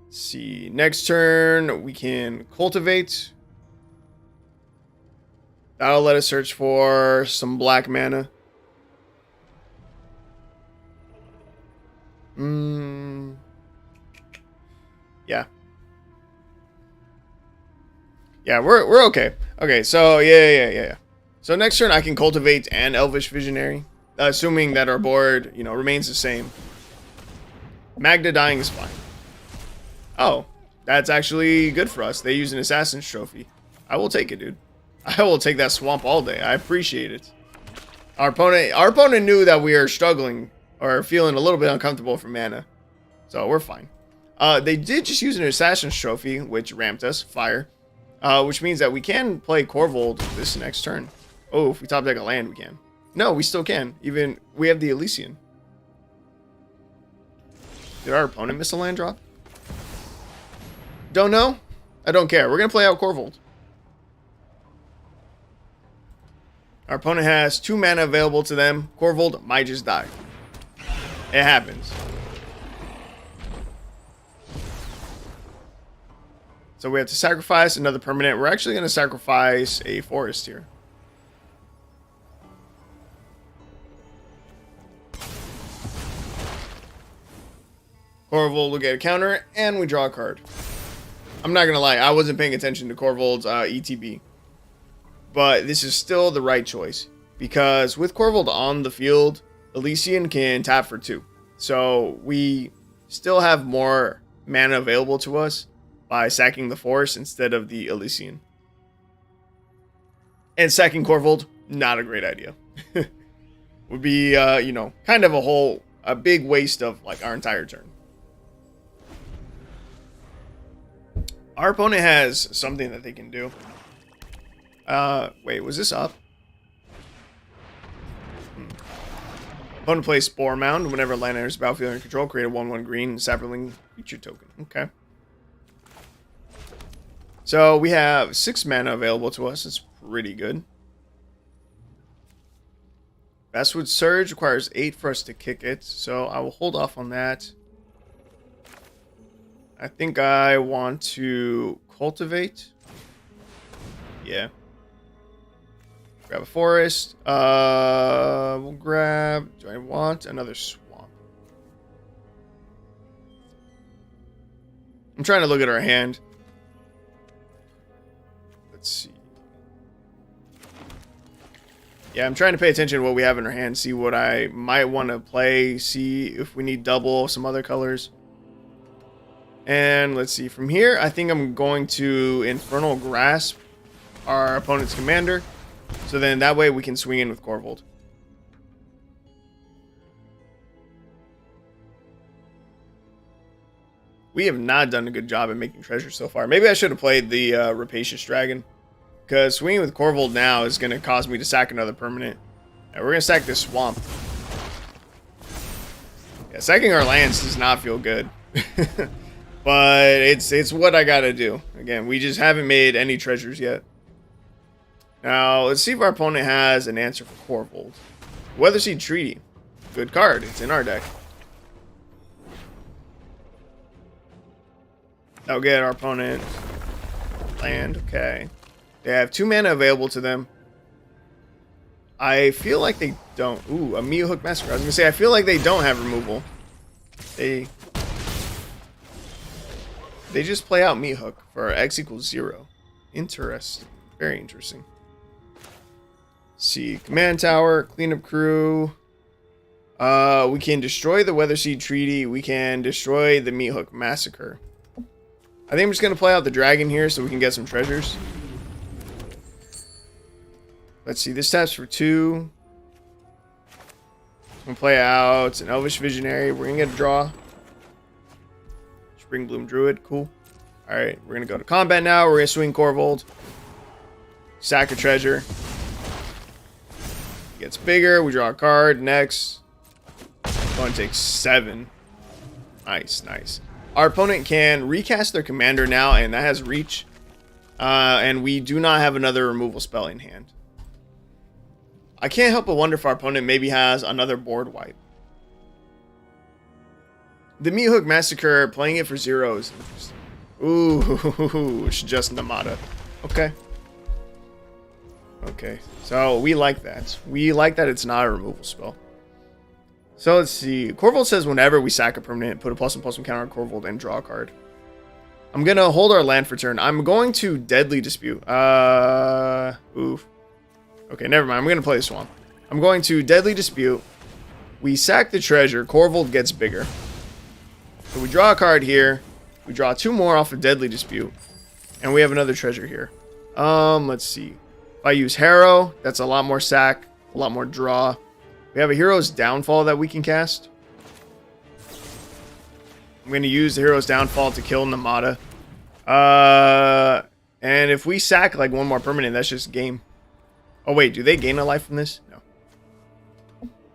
Let's see. Next turn, we can cultivate. That'll let us search for some black mana. Yeah. Yeah, we're okay. Okay, so yeah. So next turn I can cultivate and Elvish Visionary, assuming that our board, remains the same. Magda dying is fine. Oh, that's actually good for us. They use an Assassin's Trophy. I will take it, dude. I will take that swamp all day. I appreciate it. Our opponent knew that we are struggling or feeling a little bit uncomfortable for mana, so we're fine. They did just use an Assassin's Trophy, which ramped us, fire, which means that we can play Korvold this next turn. Oh, if we top deck a land, we can. No, we still can. Even we have the Elysian. Did our opponent miss a land drop? Don't know. I don't care. We're gonna play out Korvold. Our opponent has 2 mana available to them. Korvold might just die. It happens. So we have to sacrifice another permanent. We're actually going to sacrifice a forest here. Korvold will get a counter, and we draw a card. I'm not going to lie, I wasn't paying attention to Korvold's ETB. But this is still the right choice. Because with Korvold on the field, Elysian can tap for 2. So we still have more mana available to us by sacking the forest instead of the Elysian. And sacking Korvold, not a great idea. Would be, kind of a big waste of like our entire turn. Our opponent has something that they can do. Wait, was this up? Opponent plays Spore Mound. Whenever land enters the battlefield under control, create a 1/1 green sapling creature token. Okay. So we have 6 mana available to us. It's pretty good. Basswood Surge requires 8 for us to kick it, so I will hold off on that. I think I want to cultivate. Yeah. Grab a forest. We'll grab... Do I want another swamp? I'm trying to look at our hand. Let's see. Yeah, I'm trying to pay attention to what we have in our hand. See what I might want to play. See if we need double some other colors. And let's see. From here, I think I'm going to Infernal Grasp our opponent's commander. So then that way we can swing in with Korvold. We have not done a good job at making treasure so far. Maybe I should have played the Rapacious Dragon. Because swinging with Korvold now is going to cause me to sack another permanent. And we're going to sack this swamp. Yeah, sacking our lands does not feel good. But it's what I got to do. Again, we just haven't made any treasures yet. Now, let's see if our opponent has an answer for Korvold. Weatherseed Treaty. Good card. It's in our deck. That'll get our opponent land. Okay. They have 2 mana available to them. I feel like they don't. Ooh, a Meathook Massacre. I was going to say, I feel like they don't have removal. They just play out Meathook for X equals 0. Interesting. Very interesting. See, Command Tower, Cleanup Crew. We can destroy the Weatherseed Treaty. We can destroy the Meathook Massacre. I think I'm just going to play out the dragon here so we can get some treasures. Let's see, this taps for 2. I'm going to play out an Elvish Visionary. We're going to get a draw. Spring Bloom Druid, cool. Alright, we're going to go to combat now. We're going to swing Korvold. Sack a treasure. Gets bigger. We draw a card. Next. Opponent takes 7. Nice, nice. Our opponent can recast their commander now, and that has reach. And we do not have another removal spell in hand. I can't help but wonder if our opponent maybe has another board wipe. The Meat Hook Massacre, playing it for 0 is interesting. Ooh, it's just Namada. Okay. Okay, so we like that. We like that it's not a removal spell. So let's see. Korvold says whenever we sack a permanent, put a +1/+1 counter on Korvold and draw a card. I'm going to hold our land for turn. I'm going to Deadly Dispute. Oof. Okay, never mind. I'm going to play the Swamp. I'm going to Deadly Dispute. We sack the treasure. Korvold gets bigger. So we draw a card here. We draw 2 more off of Deadly Dispute. And we have another treasure here. Let's see. If I use Harrow, that's a lot more sack, a lot more draw. We have a Hero's Downfall that we can cast. I'm going to use the Hero's Downfall to kill Namada. And if we sack like 1 more permanent, that's just game. Oh wait, do they gain a life from this? No.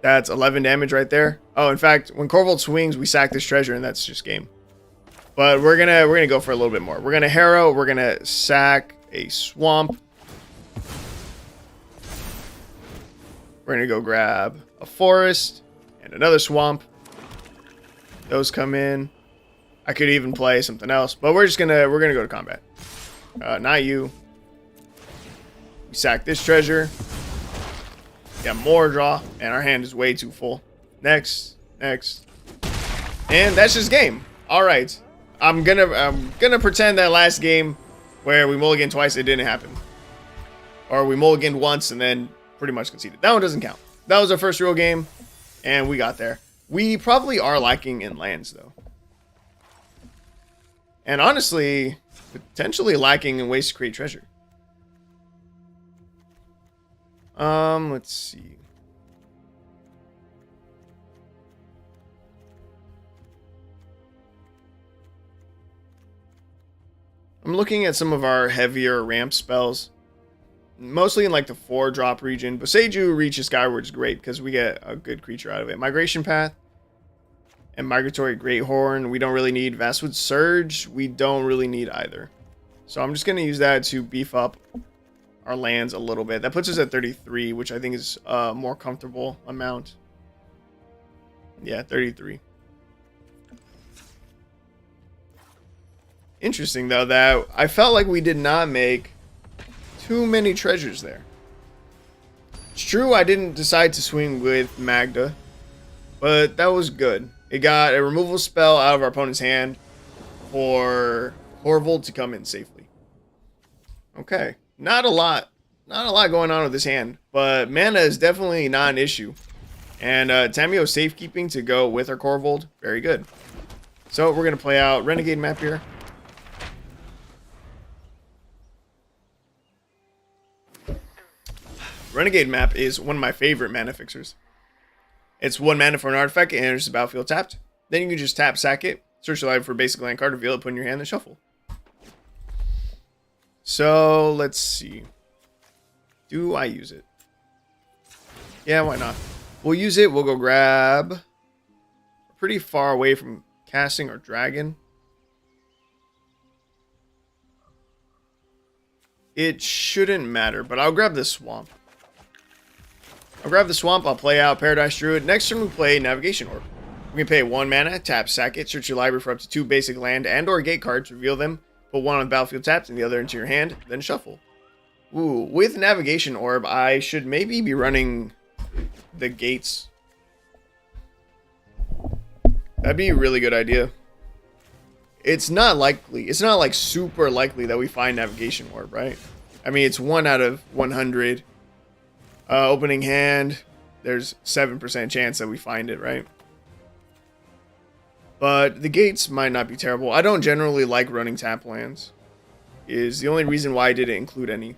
That's 11 damage right there. Oh, in fact, when Korvold swings, we sack this treasure, and that's just game. But we're gonna go for a little bit more. We're gonna Harrow. We're gonna sack a Swamp. We're gonna go grab a Forest and another Swamp. Those come in. I could even play something else, but we're gonna go to combat. Not you. We sack this treasure. Got more draw, and our hand is way too full. Next, next, and that's just game. All right, I'm gonna pretend that last game where we mulliganed twice, it didn't happen, or we mulliganed once and then pretty much conceded. That one doesn't count. That was our first real game, and we got there. We probably are lacking in lands though, and honestly, potentially lacking in ways to create treasure. Let's see. I'm looking at some of our heavier ramp spells, mostly in like the 4-drop region. But Seiju reaches Skyward is great because we get a good creature out of it. Migration Path and Migratory Greathorn. We don't really need Vastwood Surge. We don't really need either. So I'm just going to use that to beef up our lands a little bit. That puts us at 33, which I think is a more comfortable amount. Yeah, 33. Interesting, though, that I felt like we did not make too many treasures there. It's true I didn't decide to swing with Magda, but that was good. It got a removal spell out of our opponent's hand for Korvold to come in safely. Okay. Not a lot going on with this hand, but mana is definitely not an issue. And Tamio safekeeping to go with our Korvold, very good. So we're going to play out Renegade Map here. Renegade Map is one of my favorite mana fixers. It's 1 mana for an artifact, it enters the battlefield tapped. Then you can just tap, sack it, search your library for a basic land card, reveal it, put in your hand, then shuffle. So, let's see. Do I use it? Yeah, why not? We'll use it. We'll go grab pretty far away from casting our dragon. It shouldn't matter, but I'll grab this Swamp. I'll grab the Swamp. I'll play out Paradise Druid. Next turn, we play Navigation Orb. We can pay 1 mana, tap, sack it, search your library for up to 2 basic land and or gate cards, reveal them. Put 1 on the battlefield tapped and the other into your hand, then shuffle. Ooh, with Navigation Orb, I should maybe be running the gates. That'd be a really good idea. It's not likely. It's not like super likely that we find Navigation Orb, right? I mean, it's 1 out of 100. Opening hand, there's 7% chance that we find it, right? But the gates might not be terrible. I don't generally like running tap lands. Is the only reason why I didn't include any.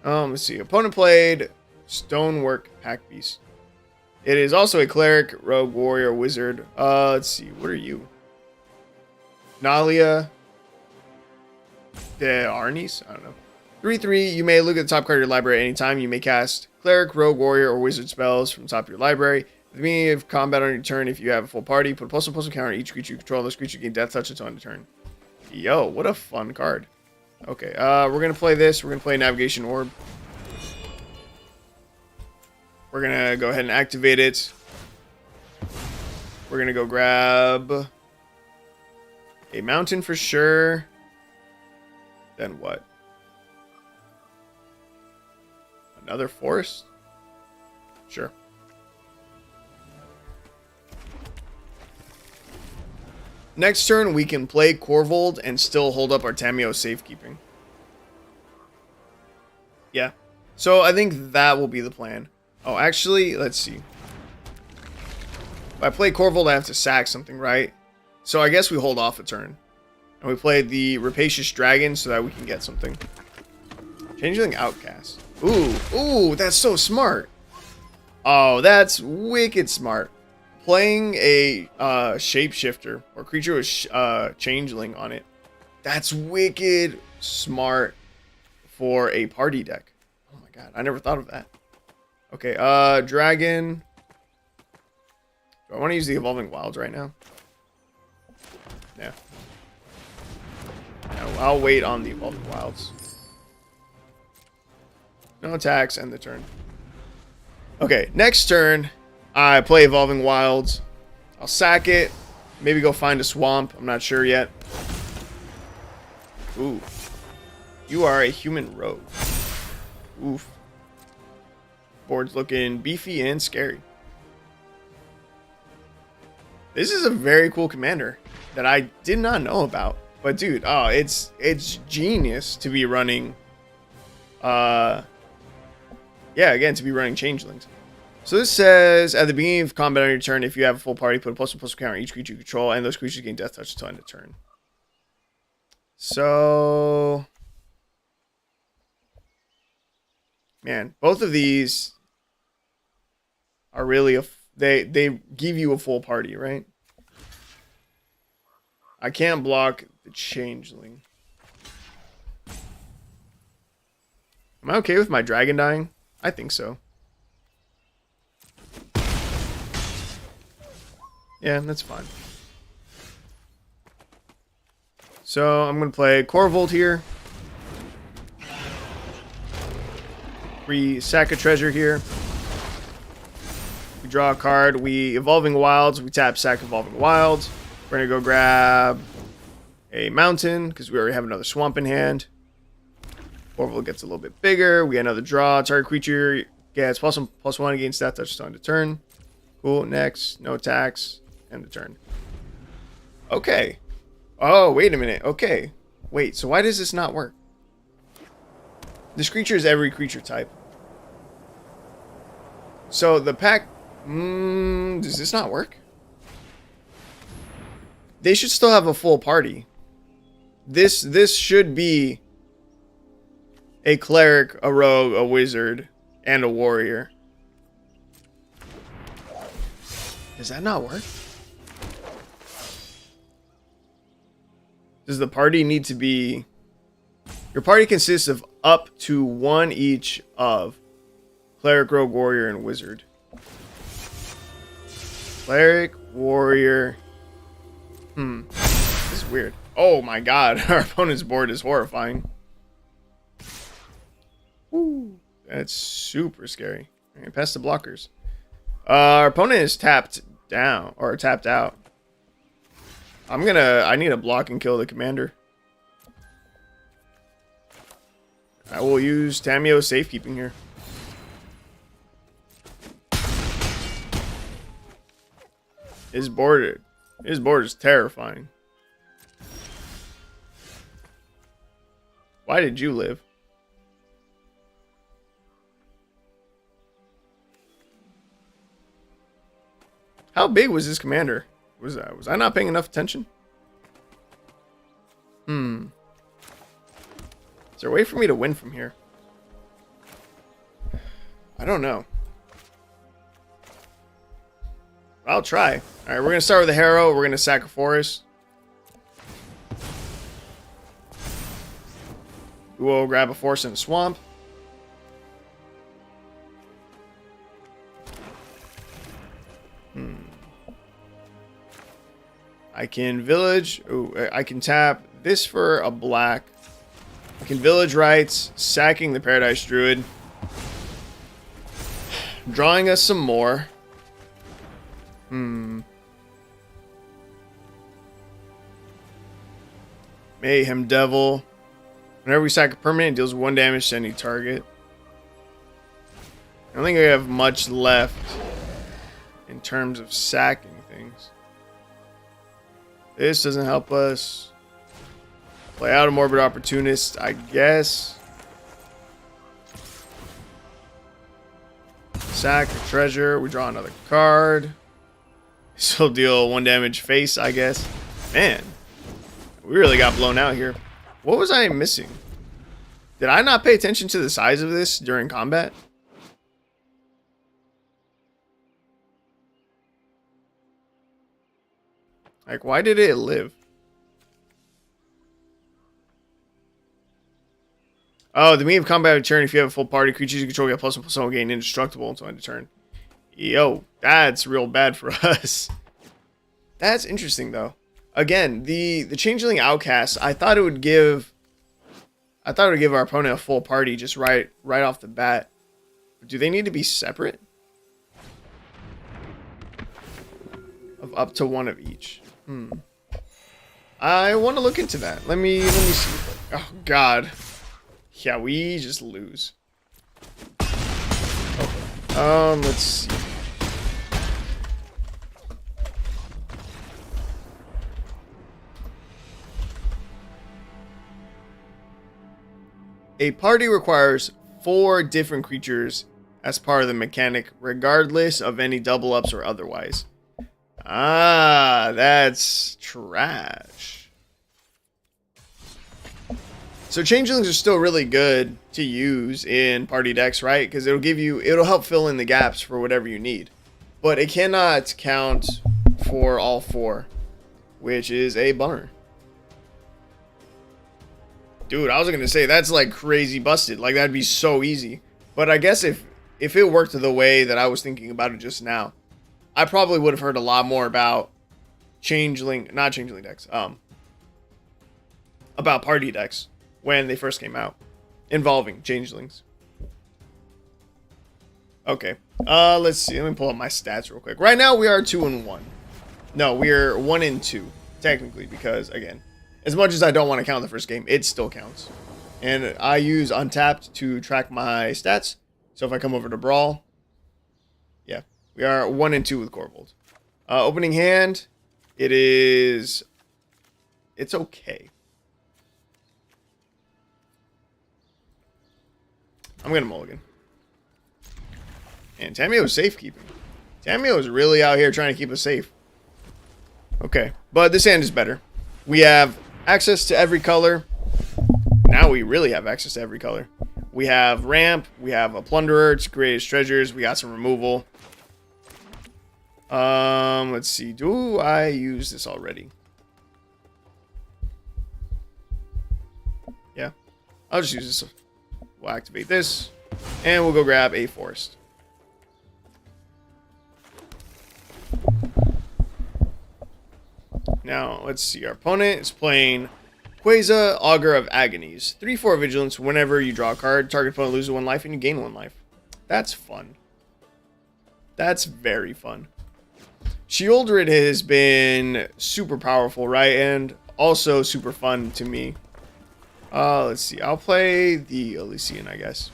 Let's see. Opponent played Stonework Pack Beast. It is also a cleric, rogue, warrior, wizard. Let's see. What are you? Nalia. The Arnis? I don't know. 3/3. You may look at the top card of your library at any time. You may cast cleric, rogue, warrior, or wizard spells from the top of your library. At the beginning of combat on your turn, if you have a full party, put a +1/+1 counter on each creature you control. This creature gain death touch until end of turn. Yo, what a fun card. Okay, we're gonna play this. We're gonna play Navigation Orb. We're gonna go ahead and activate it. We're gonna go grab a mountain for sure. Then what? Another forest? Sure. Next turn, we can play Korvold and still hold up our Tameo safekeeping. Yeah. So I think that will be the plan. Oh, actually, let's see. If I play Korvold, I have to sack something, right? So I guess we hold off a turn. And we play the Rapacious Dragon so that we can get something. Changeling Outcast. Ooh, that's so smart. Oh, that's wicked smart. Playing a shapeshifter or creature with changeling on it. That's wicked smart for a party deck. Oh my god, I never thought of that. Okay, dragon. Do I want to use the Evolving Wilds right now? Yeah. No, I'll wait on the Evolving Wilds. No attacks, end the turn. Okay, next turn, I play Evolving Wilds. I'll sack it. Maybe go find a swamp. I'm not sure yet. Ooh. You are a human rogue. Oof. Board's looking beefy and scary. This is a very cool commander that I did not know about. But dude, oh, it's genius to be running yeah, again, to be running changelings. So this says, at the beginning of combat on your turn, if you have a full party, put a +1/+1 counter on each creature you control, and those creatures gain death touch until end of turn. So, man, both of these are really they give you a full party, right? I can't block the changeling. Am I okay with my dragon dying? I think so. Yeah, that's fine. So I'm going to play Korvold here. We sack a treasure here. We draw a card. We Evolving Wilds. We tap sack Evolving Wilds. We're going to go grab a mountain because we already have another swamp in hand. Korvold gets a little bit bigger. We get another draw. Target creature gets +1/+1 against that touch on the turn. Cool. Next. No attacks. End the turn. Okay. Oh, wait a minute. Okay. Wait, so why does this not work? This creature is every creature type. So the pack... does this not work? They should still have a full party. This should be a cleric, a rogue, a wizard, and a warrior. Does that not work? Does the party need to be... Your party consists of up to one each of cleric, rogue, warrior, and wizard. Cleric, warrior... This is weird. Oh my god, our opponent's board is horrifying. Woo, that's super scary. Alright, past the blockers. Our opponent is tapped down, or tapped out. I need to block and kill the commander. I will use Tameo safekeeping here. His board is terrifying. Why did you live? How big was this commander? Was I not paying enough attention? Is there a way for me to win from here? I don't know. I'll try. Alright, we're going to start with a Harrow. We're going to sack a forest. We will grab a forest and a swamp. I can village. Ooh, I can tap this for a black. I can village rights, sacking the Paradise Druid. Drawing us some more. Mayhem Devil. Whenever we sack a permanent, it deals 1 damage to any target. I don't think I have much left in terms of sacking things. This doesn't help us. Play out a Morbid Opportunist, I guess. Sack the treasure. We draw another card. This will deal 1 damage face, I guess. Man, we really got blown out here. What was I missing? Did I not pay attention to the size of this during combat? Like, why did it live? Oh, the mean of combat return. If you have a full party, creatures you control get +1/+1 gain indestructible until end of turn. Yo, that's real bad for us. That's interesting though. Again, the Changeling Outcast, I thought it would give our opponent a full party just right off the bat. Do they need to be separate? Of up to 1 of each. I want to look into that. Let me see. Oh god. Yeah, we just lose. Let's see. A party requires 4 different creatures as part of the mechanic, regardless of any double ups or otherwise. Ah, that's trash. So changelings are still really good to use in party decks, right? Because it'll help fill in the gaps for whatever you need. But it cannot count for all 4, which is a bummer. Dude, I was gonna say that's like crazy busted. Like that'd be so easy. But I guess if it worked the way that I was thinking about it just now, I probably would have heard a lot more about not changeling decks, about party decks when they first came out involving changelings. Okay, let's see. Let me pull up my stats real quick. Right now we are 2-1. No, we're 1-2 technically, because again, as much as I don't want to count the first game, it still counts. And I use Untapped to track my stats. So if I come over to Brawl, yeah, we are 1-2 with Korvold. Opening hand, it's okay. I'm going to mulligan. And Tamio's safekeeping. Tamio is really out here trying to keep us safe. Okay, but this hand is better. We have access to every color. Now we really have access to every color. We have ramp. We have a plunderer to create his treasures. We got some removal. Let's see. Do I use this already? Yeah. I'll just use this. We'll activate this. And we'll go grab a forest. Now, let's see. Our opponent is playing Quasar, Augur of Agonies. 3/4 vigilance. Whenever you draw a card, target opponent loses 1 life and you gain 1 life. That's fun. That's very fun. Sheoldred has been super powerful, right? And also super fun to me. Let's see. I'll play the Elysian, I guess.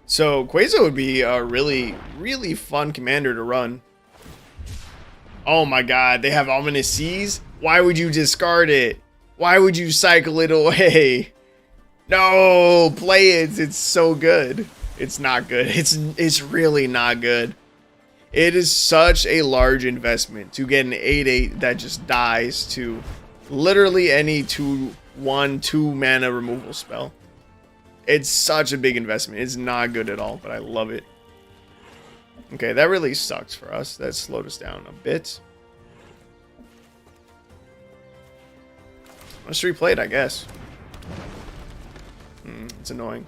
So, Quasar would be a really, really fun commander to run. Oh my god, they have Ominous Seas? Why would you discard it? Why would you cycle it away? No, play it. It's so good. It's not good. It's really not good. It is such a large investment to get an 8/8 that just dies to literally any 2/1 2 mana removal spell. It's such a big investment. It's not good at all, but I love it. Okay, that really sucks for us. That slowed us down a bit. Let's replay it, I guess. It's annoying.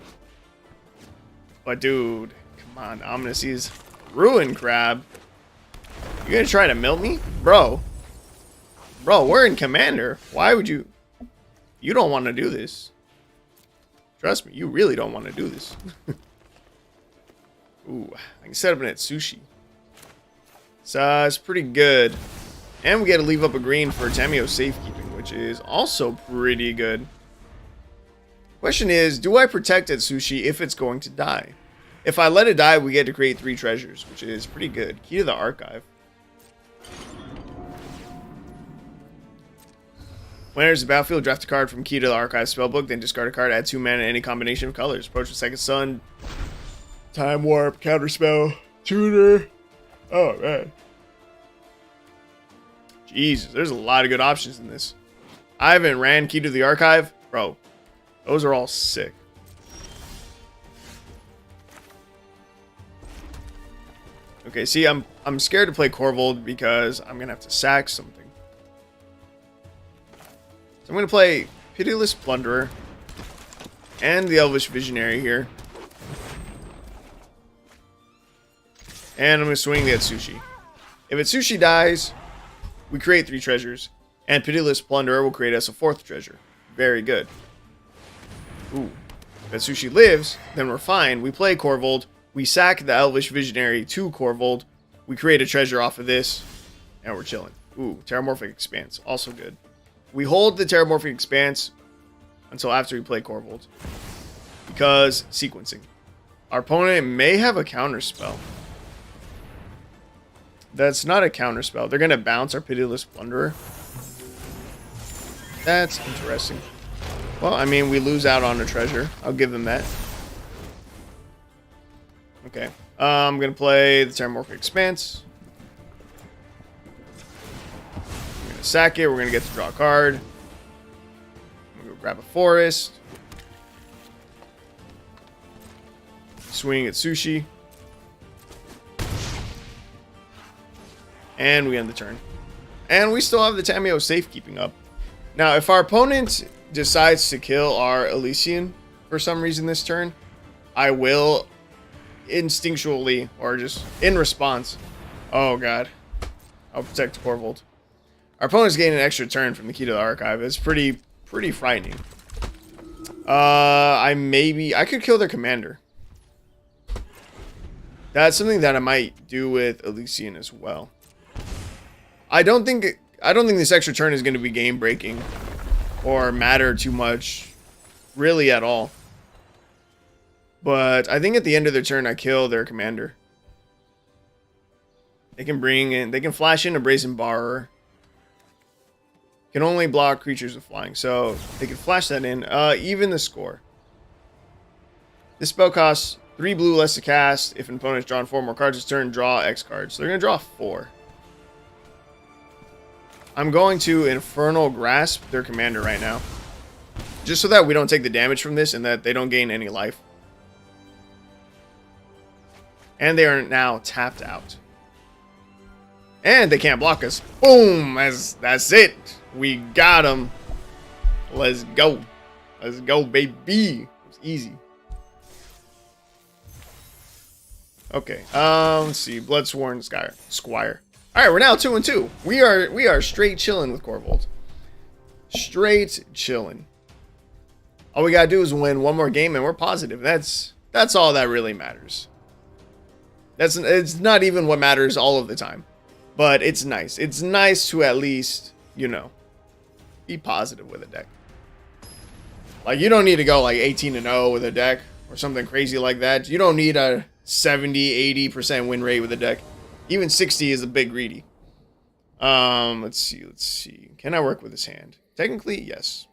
But dude, come on. Ominous Seas. Ruin Crab. You gonna try to melt me? Bro. Bro, we're in Commander. Why would you... You don't want to do this. Trust me, you really don't want to do this. Ooh, I can set up an at sushi. So it's pretty good. And we get to leave up a green for Tameo safekeeping, which is also pretty good. Question is, do I protect at sushi if it's going to die? If I let it die, we get to create 3 treasures, which is pretty good. Key to the archive. When enters the battlefield, draft a card from Key to the Archive spellbook, then discard a card, add 2 mana, any combination of colors. Approach the second sun, Time Warp, Counterspell, Tutor. Oh, man. Jesus, there's a lot of good options in this. I haven't ran Key to the Archive. Bro, those are all sick. Okay, see, I'm scared to play Korvold because I'm going to have to sack something. I'm going to play Pitiless Plunderer and the Elvish Visionary here. And I'm going to swing the Atsushi. If Atsushi dies, we create 3 treasures. And Pitiless Plunderer will create us a 4th treasure. Very good. Ooh. If Atsushi lives, then we're fine. We play Korvold. We sack the Elvish Visionary to Korvold. We create a treasure off of this. And we're chilling. Ooh, Terramorphic Expanse. Also good. We hold the Terramorphic Expanse until after we play Korvold. Because sequencing. Our opponent may have a counterspell. That's not a counterspell. They're going to bounce our Pitiless Plunderer. That's interesting. Well, I mean, we lose out on a treasure. I'll give them that. Okay. I'm going to play the Terramorphic Expanse. Sack it. We're going to get to draw a card. I'm going to grab a forest. Swing at sushi. And we end the turn. And we still have the Tameo safekeeping up. Now, if our opponent decides to kill our Elysian for some reason this turn, I will instinctually, or just in response, oh god, I'll protect Korvold. Our opponent's getting an extra turn from the Key to the Archive. It's pretty frightening. I could kill their commander. That's something that I might do with Elysian as well. I don't think this extra turn is going to be game breaking or matter too much, really at all. But I think at the end of their turn, I kill their commander. They can flash in a Brazen Borrower. Can only block creatures with flying, so they can flash that in. Even the score. This spell costs 3 blue less to cast. If an opponent's drawn 4 more cards this turn, draw X cards. So they're going to draw 4. I'm going to Infernal Grasp their commander right now. Just so that we don't take the damage from this and that they don't gain any life. And they are now tapped out. And they can't block us. Boom! That's it. We got them. Let's go. Let's go, baby. It's easy. Okay. Let's see. Bloodsworn Squire. All right, we're now 2-2. We are straight chilling with Korvold. Straight chilling. All we gotta do is win one more game, and we're positive. That's all that really matters. It's not even what matters all of the time, but it's nice. It's nice to at least, you know, be positive with a deck. Like, you don't need to go like 18-0 with a deck or something crazy like that. You don't need a 70-80% win rate with a deck. Even 60 is a bit greedy. Let's see. Can I work with this hand? Technically, yes.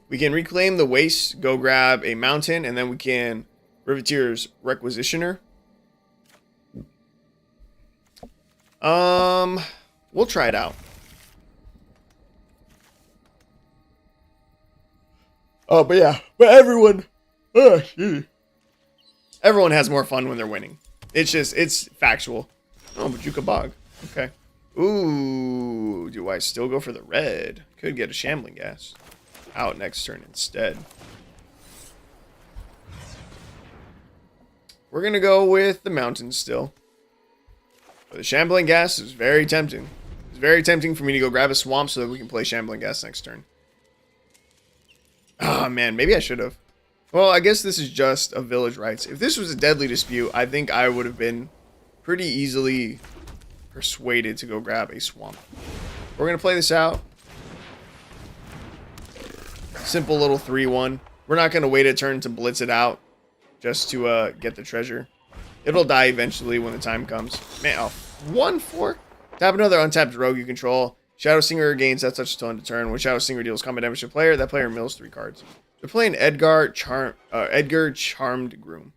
We can reclaim the waste, go grab a mountain, and then we can Riveteer's Requisitioner. We'll try it out. Oh, but yeah. But everyone has more fun when they're winning. It's factual. Oh, Bajuka Bog. Okay. Ooh, do I still go for the red? Could get a Shambling Gas out next turn instead. We're going to go with the mountain still. But the Shambling Gas is very tempting. It's It's very tempting for me to go grab a swamp so that we can play Shambling Gas next turn. Oh, man. Maybe I should have. Well, I guess this is just a Village Rights. If this was a Deadly Dispute, I think I would have been pretty easily persuaded to go grab a swamp. We're going to play this out. Simple little 3-1. We're not going to wait a turn to blitz it out just to get the treasure. It'll die eventually when the time comes. Man, oh, 1-4. Tap another untapped rogue you control. Shadow Singer gains that touch until end of turn. When Shadow Singer deals combat damage to a player, that player mills 3 cards. They're playing Edgar Charmed Groom.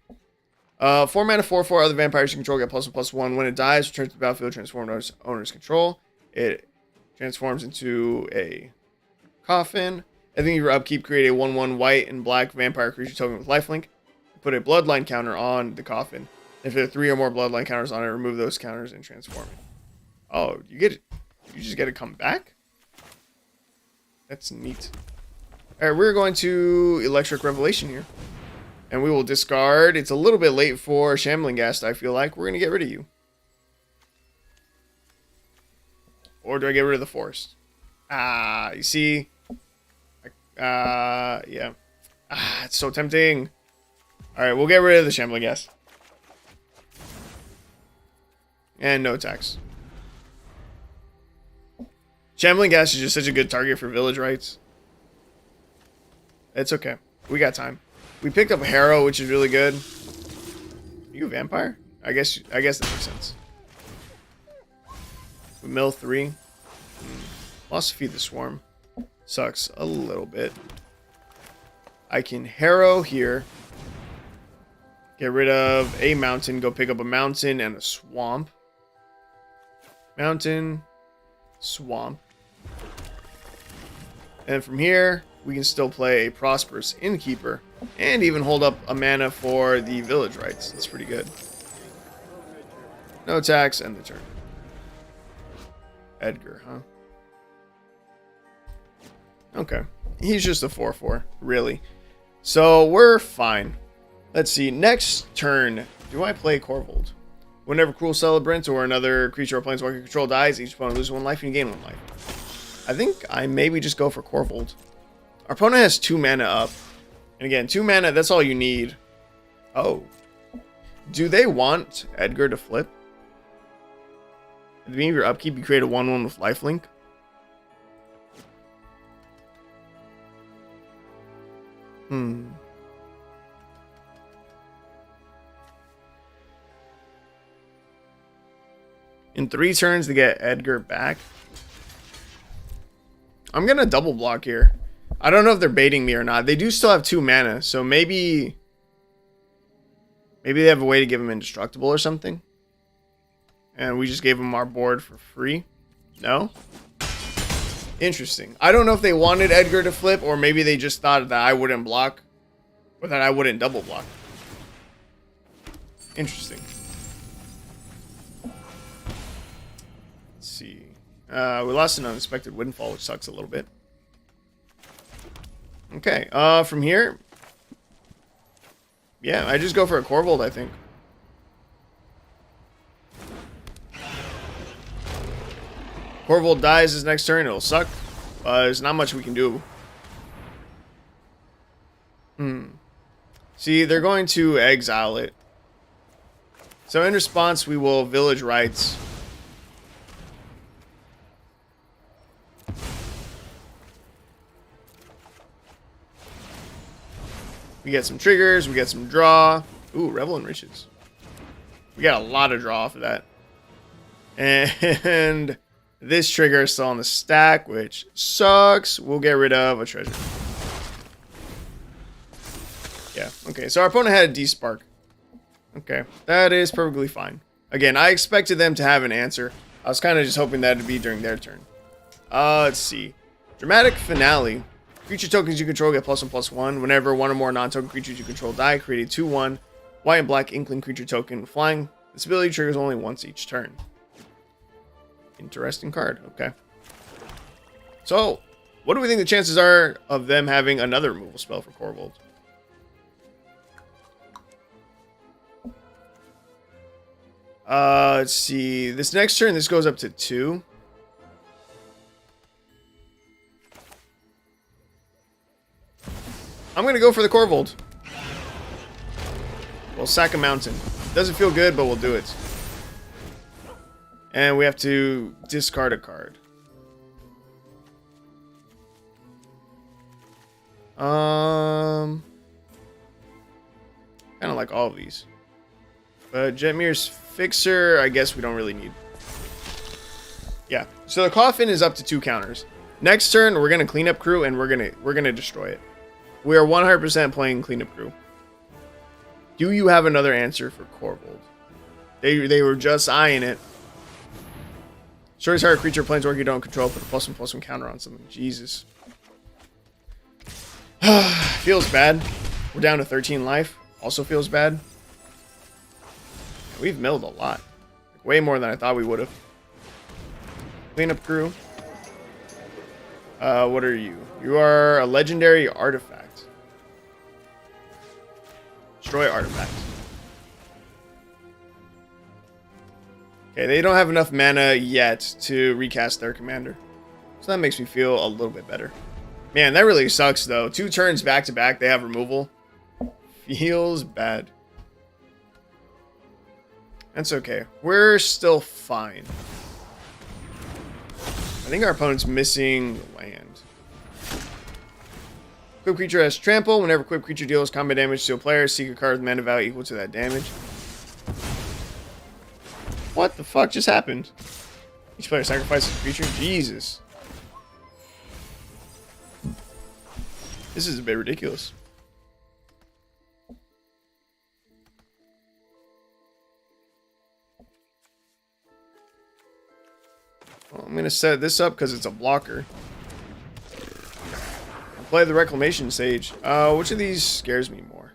4 mana, 4/4. Other vampires you control get +1/+1. When it dies, returns to the battlefield, transformed under owner's control. It transforms into a coffin. I think your upkeep, create a 1/1 white and black vampire creature token with lifelink. Put a bloodline counter on the coffin. If there are 3 or more bloodline counters on it, remove those counters and transform it. Oh, you get it. You just get to come back? That's neat. Alright, we're going to Electric Revelation here. And we will discard. It's a little bit late for Shambling Ghast, I feel like. We're going to get rid of you. Or do I get rid of the Forest? Ah, you see? Yeah. Ah, it's so tempting. Alright, we'll get rid of the Shambling Ghast. And no attacks. Shambling Ghast is just such a good target for Village Rights. It's okay. We got time. We picked up Harrow, which is really good. Are you a vampire? I guess that makes sense. We mill 3. Lost Feed the Swarm. Sucks a little bit. I can Harrow here. Get rid of a mountain. Go pick up a mountain and a swamp. Mountain. Swamp. And from here, we can still play a Prosperous Innkeeper. And even hold up a mana for the Village Rights. That's pretty good. No attacks, end the turn. Edgar, huh? Okay. He's just a 4/4, really. So, we're fine. Let's see. Next turn, do I play Korvold? Whenever Cruel Celebrant or another creature or planeswalker you control dies, each opponent loses 1 life and you gain 1 life. I think I maybe just go for Korvold. Our opponent has 2 mana up. And again, 2 mana, that's all you need. Oh. Do they want Edgar to flip? At the beginning of your upkeep, you create a 1/1 with lifelink. In 3 turns to get Edgar back. I'm going to double block here. I don't know if they're baiting me or not. They do still have 2 mana, so maybe they have a way to give him indestructible or something. And we just gave him our board for free. No? Interesting. I don't know if they wanted Edgar to flip, or maybe they just thought that I wouldn't block, or that I wouldn't double block. Interesting. Let's see. We lost an unexpected windfall, which sucks a little bit. Okay, from here, yeah, I just go for a Korvold, I think. Korvold dies his next turn, it'll suck. There's not much we can do. See, they're going to exile it. So in response, we will Village Rights. We get some triggers, we get some draw. Ooh, Revel in Riches. We got a lot of draw off of that. And this trigger is still on the stack, which sucks. We'll get rid of a treasure. Yeah, okay, so our opponent had a D-Spark. Okay, that is perfectly fine. Again, I expected them to have an answer. I was kind of just hoping that it'd be during their turn. Let's see. Dramatic Finale. Creature tokens you control get +1/+1. Whenever 1 or more non-token creatures you control die, create a 2/1 white and black Inkling creature token flying. This ability triggers only once each turn. Interesting card. Okay. So, what do we think the chances are of them having another removal spell for Korvold? Let's see. This next turn, this goes up to 2. I'm gonna go for the Korvold. We'll sack a mountain. Doesn't feel good, but we'll do it. And we have to discard a card. Kind of like all of these. But Jetmir's Fixer, I guess we don't really need. Yeah. So the Coffin is up to 2 counters. Next turn, we're gonna clean up crew and we're gonna destroy it. We are 100% playing cleanup crew. Do you have another answer for Korvold? They were just eyeing it. Shortest hard creature planeswalker you don't control, put a +1/+1 counter on something. Jesus. Feels bad. We're down to 13 life. Also feels bad. We've milled a lot. Way more than I thought we would have. Cleanup crew. What are you? You are a legendary artifact. Destroy artifact. Okay, they don't have enough mana yet to recast their commander. So that makes me feel a little bit better. Man, that really sucks though. 2 turns back to back, they have removal. Feels bad. That's okay. We're still fine. I think our opponent's missing land. Equipped creature has trample. Whenever equipped creature deals combat damage to a player, seek a card with mana value equal to that damage. What the fuck just happened? Each player sacrifices a creature? Jesus. This is a bit ridiculous. Well, I'm going to set this up because it's a blocker. I'll play the Reclamation Sage. Which of these scares me more?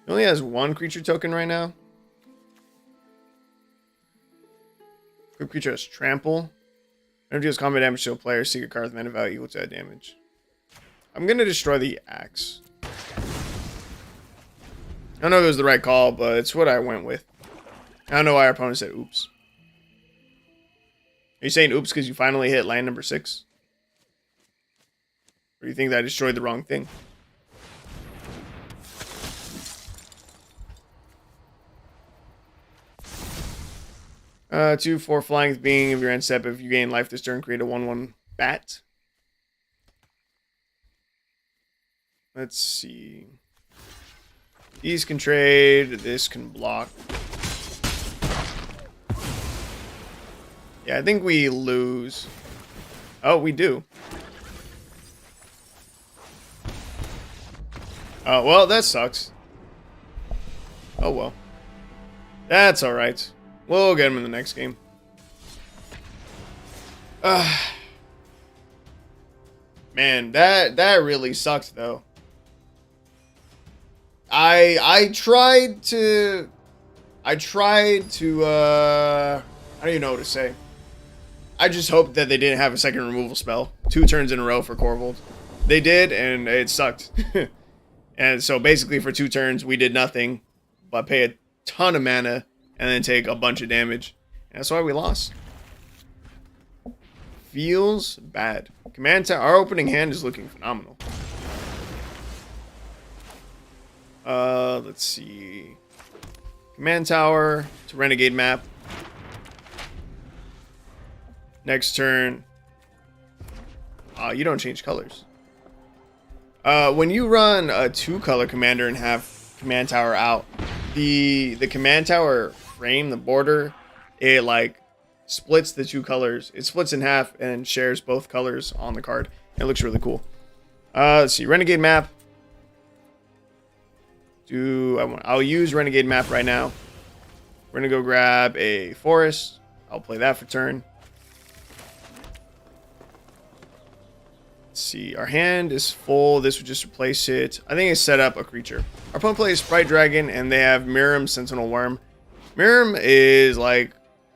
He only has 1 creature token right now. Equipped creature has trample. Whenever deals combat damage to a player, seek a card with mana value equal to that damage. I'm going to destroy the axe. I don't know if it was the right call, but it's what I went with. I don't know why our opponent said oops. Are you saying oops because you finally hit land number 6? Or do you think that I destroyed the wrong thing? Two, 4 flying with being of your end step. If you gain life this turn, create a 1/1 bat. Let's see. These can trade. This can block. Yeah, I think we lose. Oh, we do. Oh, well, that sucks. Oh, well. That's alright. We'll get him in the next game. Man, that really sucked, though. I tried to I don't even know what to say. I just hoped that they didn't have a second removal spell. 2 turns in a row for Korvold. They did, and it sucked. And so basically for 2 turns, we did nothing but pay a ton of mana and then take a bunch of damage. And that's why we lost. Feels bad. Command Tower. Our opening hand is looking phenomenal. Let's see. Command Tower to Renegade Map. Next turn. You don't change colors. When you run a 2-color commander and have Command Tower out, the Command Tower frame, the border, it like splits the 2 colors. It splits in half and shares both colors on the card. It looks really cool. Let's see, Renegade Map. I'll use Renegade Map right now. We're gonna go grab a forest. I'll play that for turn. Let's see, our hand is full. This would just replace it. I think it's set up a creature. Our opponent plays Sprite Dragon, and they have Mirim Sentinel Worm. Mirim is like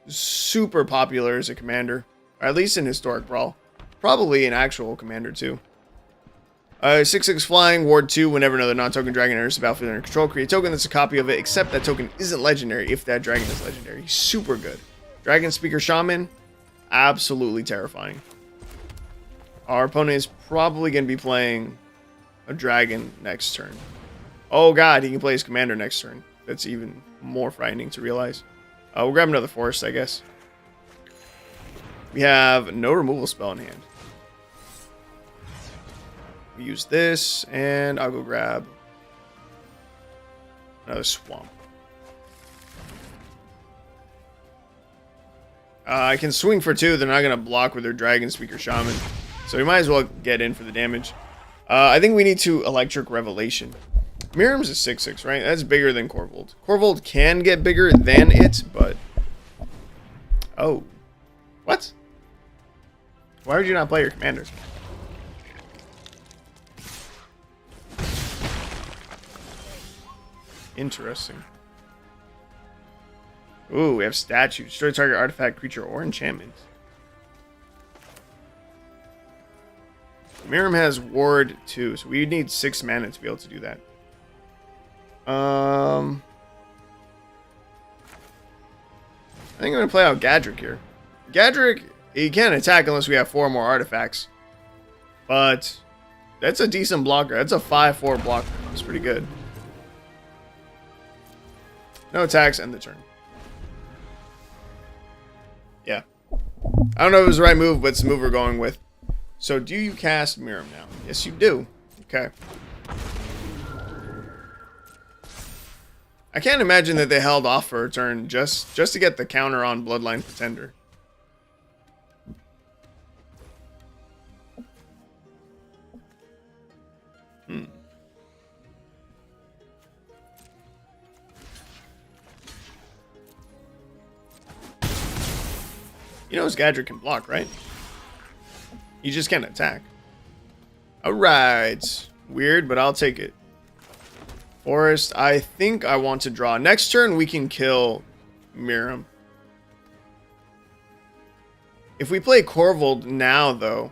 super popular as a commander, or at least in Historic Brawl. Probably an actual commander too. 6/6 flying, ward 2. Whenever another non-token dragon enters the battlefield under control, create a token that's a copy of it, except that token isn't legendary if that dragon is legendary. Super good. Dragon Speaker Shaman, absolutely terrifying. Our opponent is probably going to be playing a dragon next turn. Oh god, he can play his commander next turn. That's even more frightening to realize. We'll grab another forest, I guess. We have no removal spell in hand. We use this, and I'll go grab another swamp. I can swing for 2. They're not going to block with their Dragon Speaker Shaman. So we might as well get in for the damage. I think we need to Electric Revelation. Miriam's a 6/6, right? That's bigger than Korvold. Korvold can get bigger than it, but... Oh. What? Why would you not play your commanders? Interesting. Ooh, we have statue. Destroy target artifact, creature, or enchantment. Miriam has ward 2, so we need 6 mana to be able to do that. I think I'm going to play out Gadrick here. Gadrick, he can't attack unless we have 4 more artifacts. But that's a decent blocker. That's a 5/4 blocker. It's pretty good. No attacks, end the turn. Yeah. I don't know if it was the right move, but it's the move we're going with. So do you cast Miriam now? Yes, you do. Okay. I can't imagine that they held off for a turn just to get the counter on Bloodline Pretender. You know his Gadrick can block, right? You just can't attack. Alright. Weird, but I'll take it. Forest, I think I want to draw. Next turn, we can kill Miriam. If we play Korvold now, though,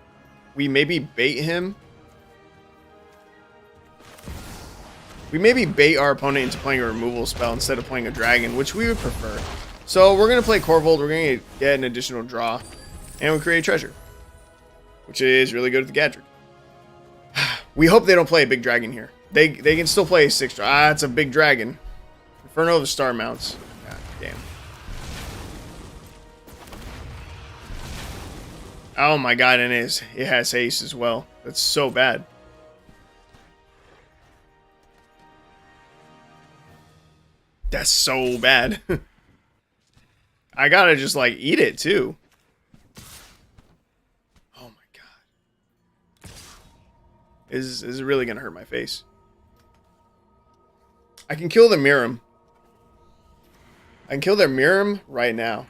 we maybe bait him. We maybe bait our opponent into playing a removal spell instead of playing a dragon, which we would prefer. So we're going to play Korvold. We're going to get an additional draw. And we create treasure. Which is really good at the Gadrick. We hope they don't play a big dragon here. They can still play a 6 draw. Ah, it's a big dragon. Inferno of the Star Mounts. God damn. Oh my god, and it has haste as well. That's so bad. That's so bad. I gotta just like eat it too. Oh my god. This is really gonna hurt my face. I can kill the Miriam. I can kill their Miriam right now.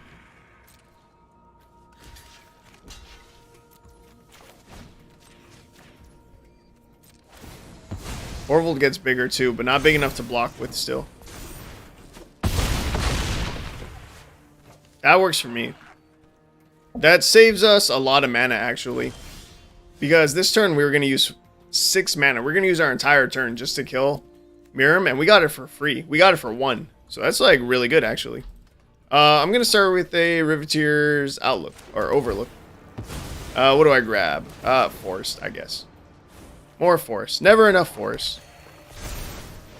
Korvold gets bigger too, but not big enough to block with still. That works for me. That saves us a lot of mana, actually. Because this turn, we were going to use 6 mana. We're going to use our entire turn just to kill Miriam, and we got it for free. We got it for 1. So that's, like, really good, actually. I'm going to start with a Riveteer's Outlook, or Overlook. What do I grab? Forest, I guess. More Forest. Never enough Forest.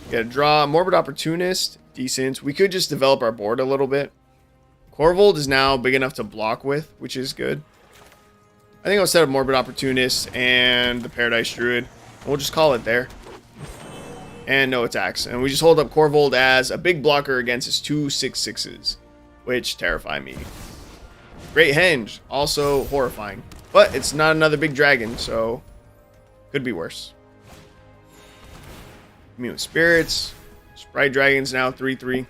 Gotta draw. Morbid Opportunist. Decent. We could just develop our board a little bit. Korvold is now big enough to block with, which is good. I think I'll set up Morbid Opportunist and the Paradise Druid. We'll just call it there. And no attacks. And we just hold up Korvold as a big blocker against his 2 6/6s, which terrify me. Great Henge, also horrifying. But it's not another big dragon, so could be worse. Immune Spirits. Sprite Dragons now 3/3.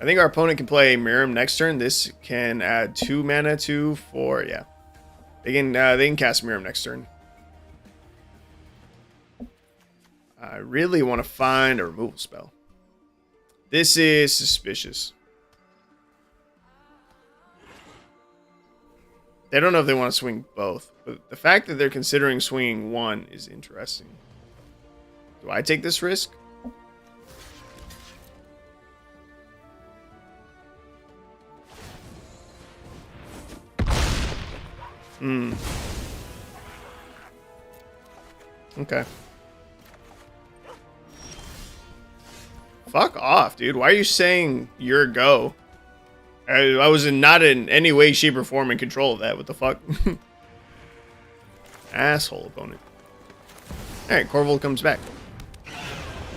I think our opponent can play Miriam next turn. This can add 2 mana to 4. Yeah, they can cast Miriam next turn. I really want to find a removal spell. This is suspicious. They don't know if they want to swing both, but the fact that they're considering swinging one is interesting. Do I take this risk? Hmm. Okay. Fuck off, dude. Why are you saying your go? I was not in any way, shape, or form in control of that. What the fuck? Asshole opponent. Alright, Korvold comes back.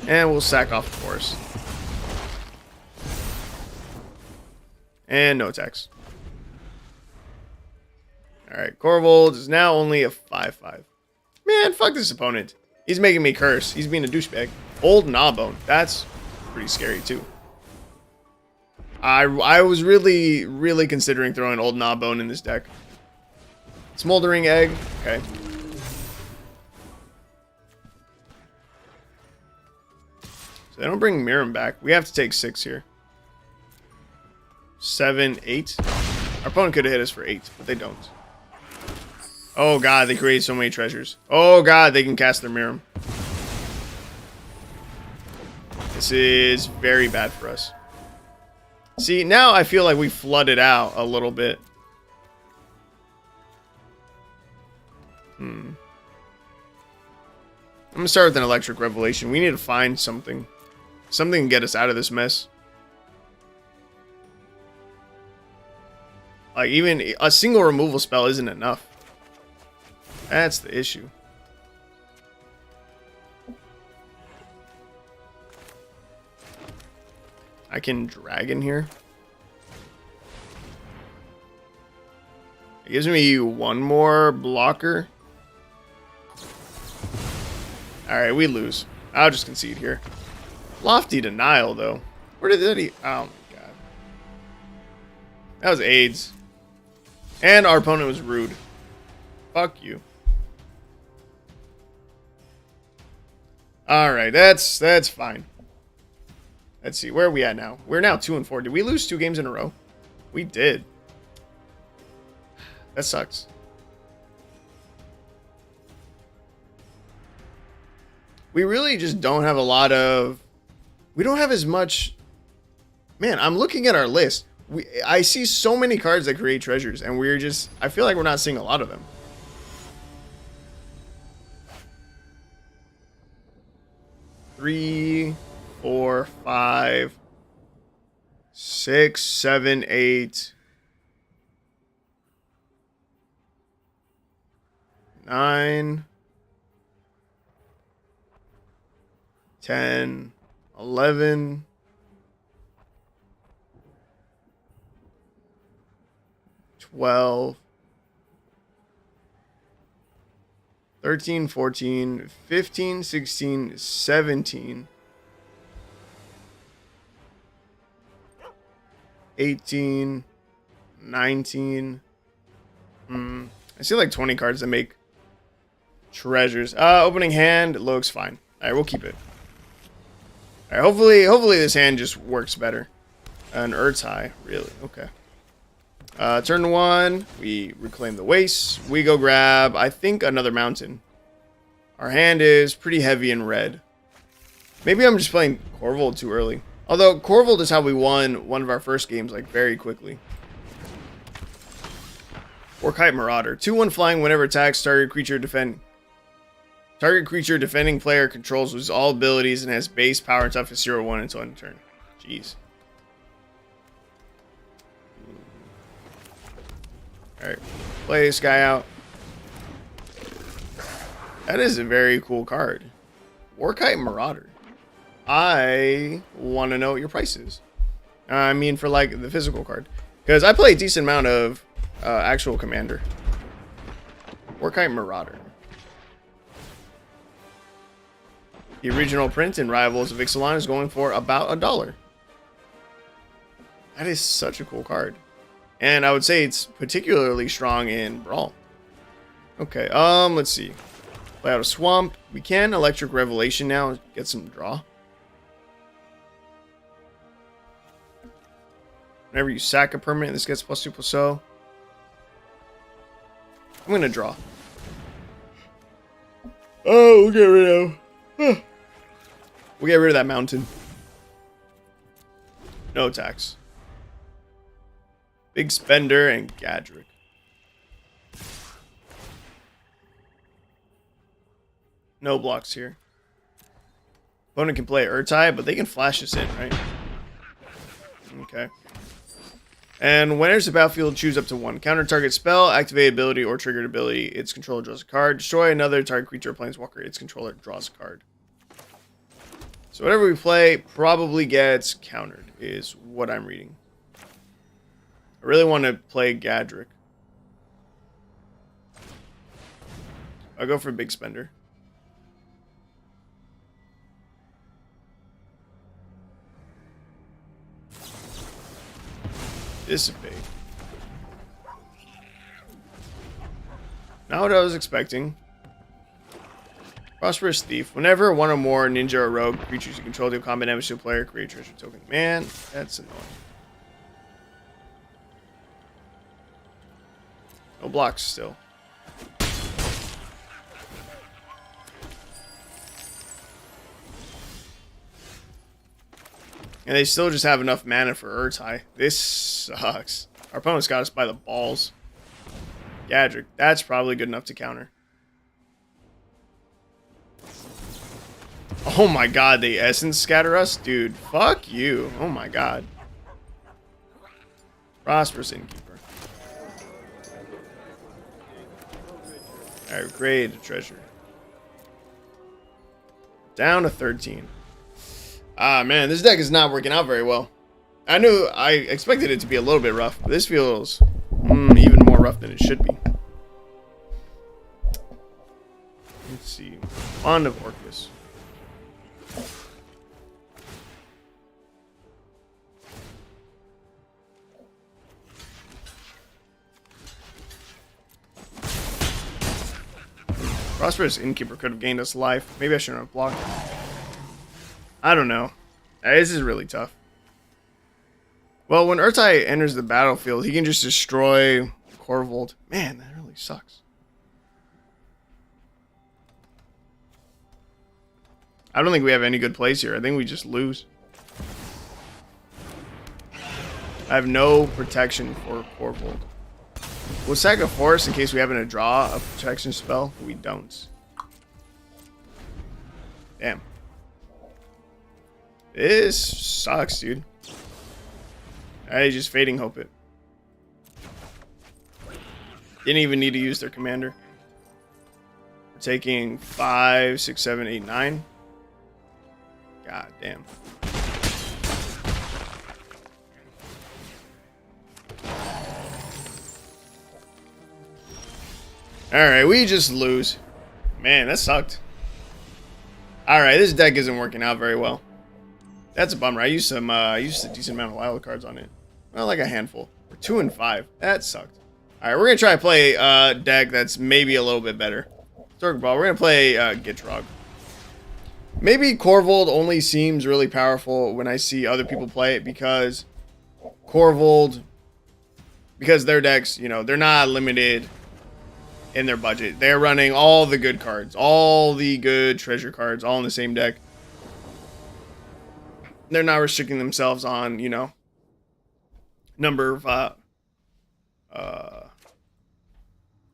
And we'll sack off the forest. And no attacks. Alright, Korvold is now only a 5/5. Man, fuck this opponent. He's making me curse. He's being a douchebag. Old Gnawbone. That's pretty scary, too. I was really considering throwing Old Gnawbone in this deck. Smoldering Egg. Okay. So they don't bring Miram back. We have to take 6 here. 7, 8. Our opponent could have hit us for 8, but they don't. Oh god, they create so many treasures. Oh god, they can cast their Miram. This is very bad for us. See, now I feel like we flooded out a little bit. I'm gonna start with an Electric Revelation. We need to find something. Something to get us out of this mess. Like, even a single removal spell isn't enough. That's the issue. I can Dragon here. It gives me one more blocker. Alright, we lose. I'll just concede here. Lofty Denial, though. Where did that oh my god. That was AIDS. And our opponent was rude. Fuck you. Alright, that's fine. Let's see, where are we at now? We're now 2-4. Did we lose 2 games in a row? We did. That sucks. We really just don't have a lot of... We don't have as much... Man, I'm looking at our list. I see so many cards that create treasures, and we're just... I feel like we're not seeing a lot of them. Three, 4, 5, 6, 7, 8, 9, 10, 11, 12, 13, 14, 15, 16, 17, 18, 19. I see like 20 cards that make treasures. Opening hand looks fine. Alright, we'll keep it. Alright, hopefully this hand just works better. An Earth's High, really. Okay. Turn 1, we reclaim the waste. We go grab, I think, another mountain. Our hand is pretty heavy in red. Maybe I'm just playing Korvold too early. Although, Korvold is how we won one of our first games, like, very quickly. Orkite Marauder. 2/1 flying whenever attacks target creature defending player controls loses all abilities and has base power and toughness 0/1 until end of turn. Jeez. Alright. Play this guy out. That is a very cool card. Orkite Marauder. I want to know what your price is. I mean, for like the physical card. Because I play a decent amount of actual Commander. Orkite Marauder. The original print in Rivals of Ixalan is going for about $1. That is such a cool card. And I would say it's particularly strong in Brawl. Okay, let's see. Play out a Swamp. We can Electric Revelation now, get some draw. Whenever you sack a permanent, this gets +2/+0. I'm gonna draw. Oh, we'll get rid of... We'll get rid of that mountain. No attacks. Big Spender and Gadrick. No blocks here. Opponent can play Urtai, but they can flash us in, right? Okay. And when enters the battlefield, choose up to one. Counter target spell, activate ability, or triggered ability. Its controller draws a card. Destroy another target creature or planeswalker. Its controller draws a card. So whatever we play probably gets countered, is what I'm reading. I really want to play Gadrick. I'll go for Big Spender. Dissipate. Not what I was expecting. Prosperous Thief. Whenever one or more ninja or rogue creatures you control deal combat damage to a player, create a treasure token. Man, that's annoying. No blocks still. And they still just have enough mana for Urtai. This sucks. Our opponent's got us by the balls. Gadrick. That's probably good enough to counter. Oh my god, they essence scatter us? Dude, fuck you. Oh my god. Prosperous Innkeeper. Alright, create a treasure. Down to 13. Ah, man, this deck is not working out very well. I expected it to be a little bit rough, but this feels even more rough than it should be. Let's see. Bond of Orcus. Prosperous Innkeeper could have gained us life. Maybe I shouldn't have blocked. I don't know. This is really tough. Well, when Urtai enters the battlefield, he can just destroy Korvold. Man, that really sucks. I don't think we have any good plays here. I think we just lose. I have no protection for Korvold. We'll sack a forest in case we happen to draw a protection spell. We don't. Damn. This sucks, dude. I just Fading Hope it. Didn't even need to use their commander. We're taking 5, 6, 7, 8, 9. God damn. Alright, we just lose. Man, that sucked. Alright, this deck isn't working out very well. That's a bummer. I used a decent amount of wild cards on it. Well, like a handful. We're 2 and 5. That sucked. Alright, we're gonna try to play a deck that's maybe a little bit better. Brawl. We're gonna play Gitrog. Maybe Korvold only seems really powerful when I see other people play it because Korvold, because their decks, you know, they're not limited in their budget. They're running all the good cards, all the good treasure cards, all in the same deck. They're not restricting themselves on, you know, number of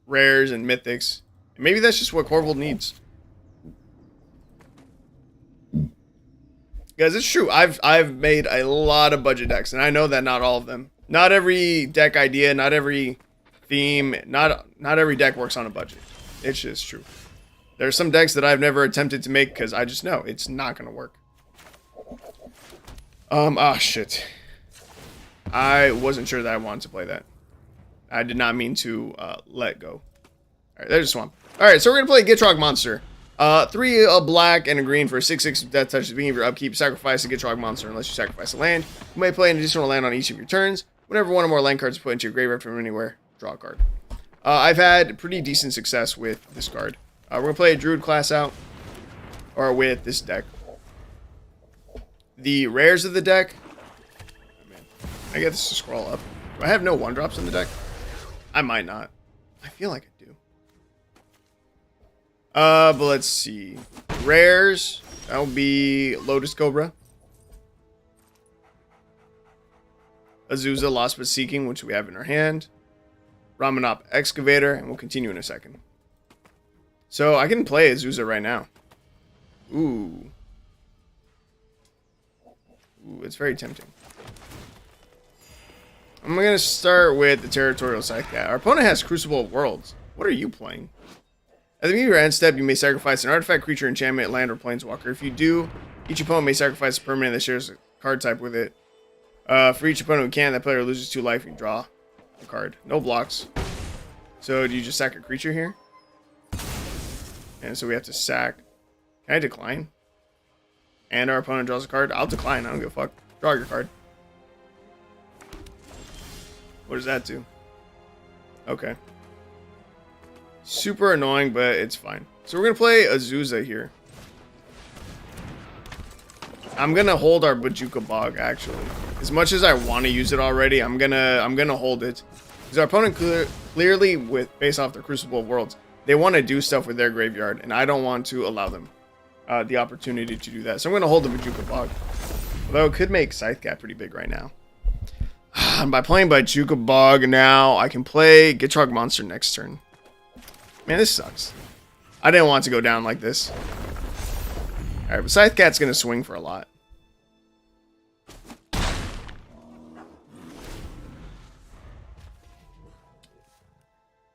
rares and mythics. And maybe that's just what Korvold needs. Guys, it's true. I've made a lot of budget decks, and I know that not all of them. Not every deck idea, not every theme, not every deck works on a budget. It's just true. There are some decks that I've never attempted to make because I just know it's not going to work. Ah, shit. I wasn't sure that I wanted to play that. I did not mean to let go. Alright, there's a swamp. Alright, so we're going to play Gitrog Monster. 3 a black and a green for 6/6 death touch. At the beginning of your upkeep, sacrifice a Gitrog Monster unless you sacrifice a land. You may play an additional land on each of your turns. Whenever one or more land cards are put into your graveyard from anywhere, draw a card. I've had pretty decent success with this card. We're going to play a Druid class out, or with this deck. The rares of the deck. Oh, man. I get this to scroll up. Do I have no 1-drops in the deck? I might not. I feel like I do. But let's see. Rares. That'll be Lotus Cobra. Azusa, Lost But Seeking, which we have in our hand. Ramanop Excavator, and we'll continue in a second. So I can play Azusa right now. Ooh. Ooh, it's very tempting. I'm going to start with the Territorial Scythe. Our opponent has Crucible of Worlds. What are you playing? At the beginning of your end step, you may sacrifice an artifact, creature, enchantment, land, or planeswalker. If you do, each opponent may sacrifice a permanent that shares a card type with it. For each opponent who can, that player loses 2 life. You draw a card. No blocks. So do you just sack a creature here? And so we have to sack. Can I decline? And our opponent draws a card. I'll decline. I don't give a fuck. Draw your card. What does that do? Okay. Super annoying, but it's fine. So we're gonna play Azusa here. I'm gonna hold our Bojuka Bog actually. As much as I want to use it already, I'm gonna hold it. Because our opponent clearly, based off the Crucible of Worlds, they want to do stuff with their graveyard, and I don't want to allow them the opportunity to do that. So I'm gonna hold the Bojuka Bog. Although it could make Scythecat pretty big right now. By playing Bojuka Bog now, I can play Gitrog Monster next turn. Man, this sucks. I didn't want to go down like this. Alright, but Scythecat's going to swing for a lot.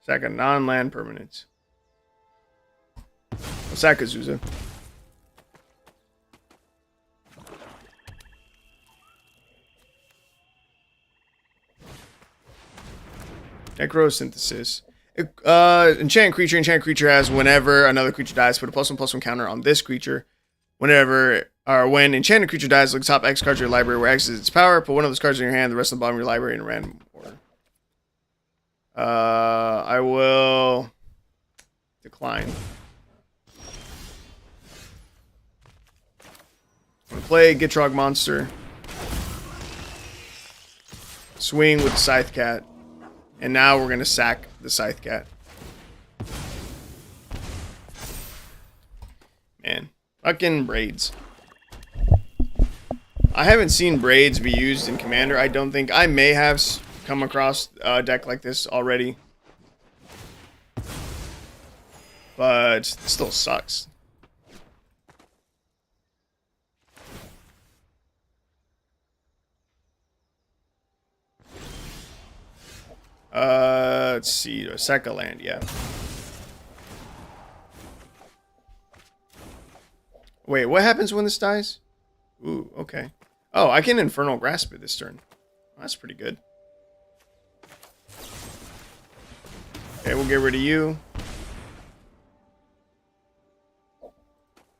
Sack a non-land permanent. I'll sack Azusa. Necrosynthesis. Enchant creature has whenever another creature dies, put a +1/+1 counter on this creature. Whenever or when enchanted creature dies, look at the top X cards of your library where X is its power. Put one of those cards in your hand, the rest of the bottom of your library in a random order. I will decline. I'm gonna play Gitrog Monster. Swing with the Scythecat. And now we're gonna sack the Scythecat. Man, fucking braids. I haven't seen braids be used in Commander. I don't think. I may have come across a deck like this already. But it still sucks. Let's see. Second land, yeah. Wait, what happens when this dies? Ooh, okay. Oh, I can Infernal Grasp it this turn. That's pretty good. Okay, we'll get rid of you.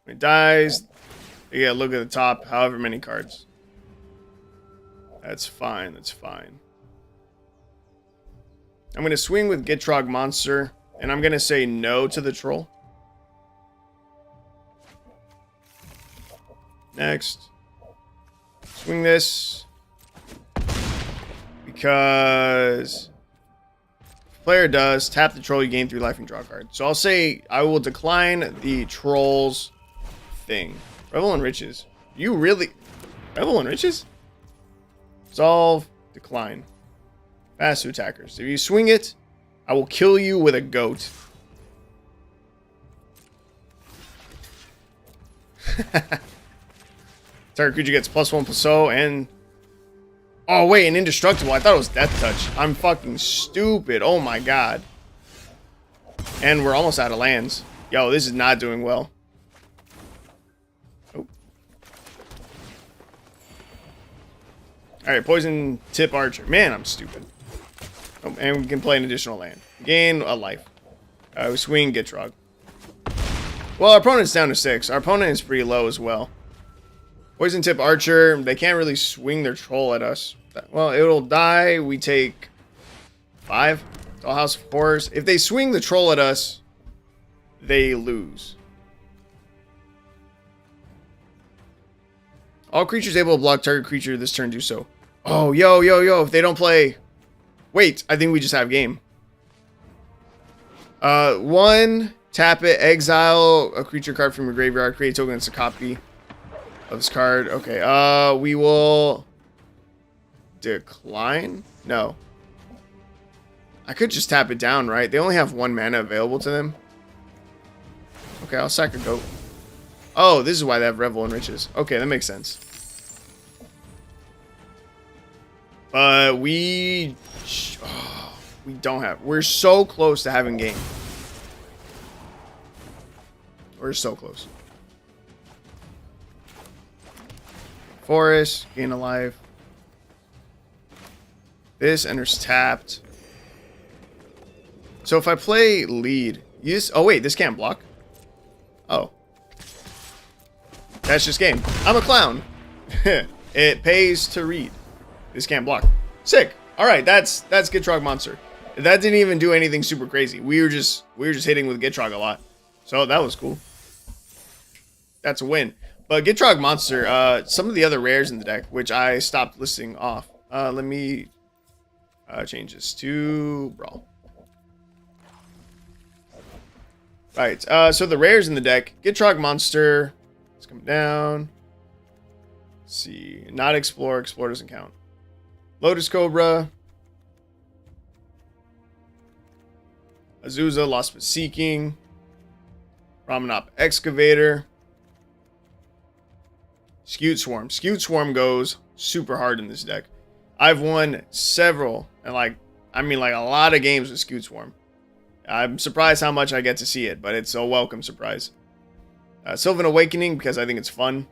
When it dies, you gotta look at the top, however many cards. That's fine, that's fine. I'm going to swing with Gitrog Monster, and I'm going to say no to the Troll. Next. Swing this. Because if the player does, tap the Troll, you gain 3 life and draw a card. So I'll say I will decline the Troll's thing. Revel in Riches. You really... Revel in Riches? Solve. Decline. Fast to attackers. If you swing it, I will kill you with a goat. Target creature gets +1/+0 and... Oh, wait, an indestructible. I thought it was Death Touch. I'm fucking stupid. Oh, my God. And we're almost out of lands. Yo, this is not doing well. Oh. Alright, Poison Tip Archer. Man, I'm stupid. Oh, and we can play an additional land. Gain a life. We swing Gitrog. Well, our opponent's down to 6. Our opponent is pretty low as well. Poison Tip Archer. They can't really swing their Troll at us. Well, it'll die. We take 5. Dollhouse of Horrors. If they swing the Troll at us, they lose. All creatures able to block target creature this turn do so. Oh, yo. If they don't play... Wait, I think we just have game. 1, tap it, exile a creature card from your graveyard, create a token that's a copy of this card. Okay, we will decline? No. I could just tap it down, right? They only have 1 mana available to them. Okay, I'll sack a goat. Oh, this is why they have Revel and Riches. Okay, that makes sense. But we don't have. We're so close to having game. We're so close. Forest, gain a life. This enters tapped. So if I play lead, oh wait, this can't block. Oh. That's just game. I'm a clown. It pays to read. This can't block. Sick. All right, that's Gitrog Monster. That didn't even do anything super crazy. We were just hitting with Gitrog a lot. So that was cool. That's a win. But Gitrog Monster, some of the other rares in the deck, which I stopped listing off. Let me change this to Brawl. Right, so the rares in the deck, Gitrog Monster, let's come down. Let's see, not Explore, Explore doesn't count. Lotus Cobra. Azusa, Lost But Seeking. Ramanop Excavator. Skewed Swarm. Skewed Swarm goes super hard in this deck. I've won several, and I mean a lot of games with Skewed Swarm. I'm surprised how much I get to see it, but it's a welcome surprise. Sylvan Awakening, because I think it's fun.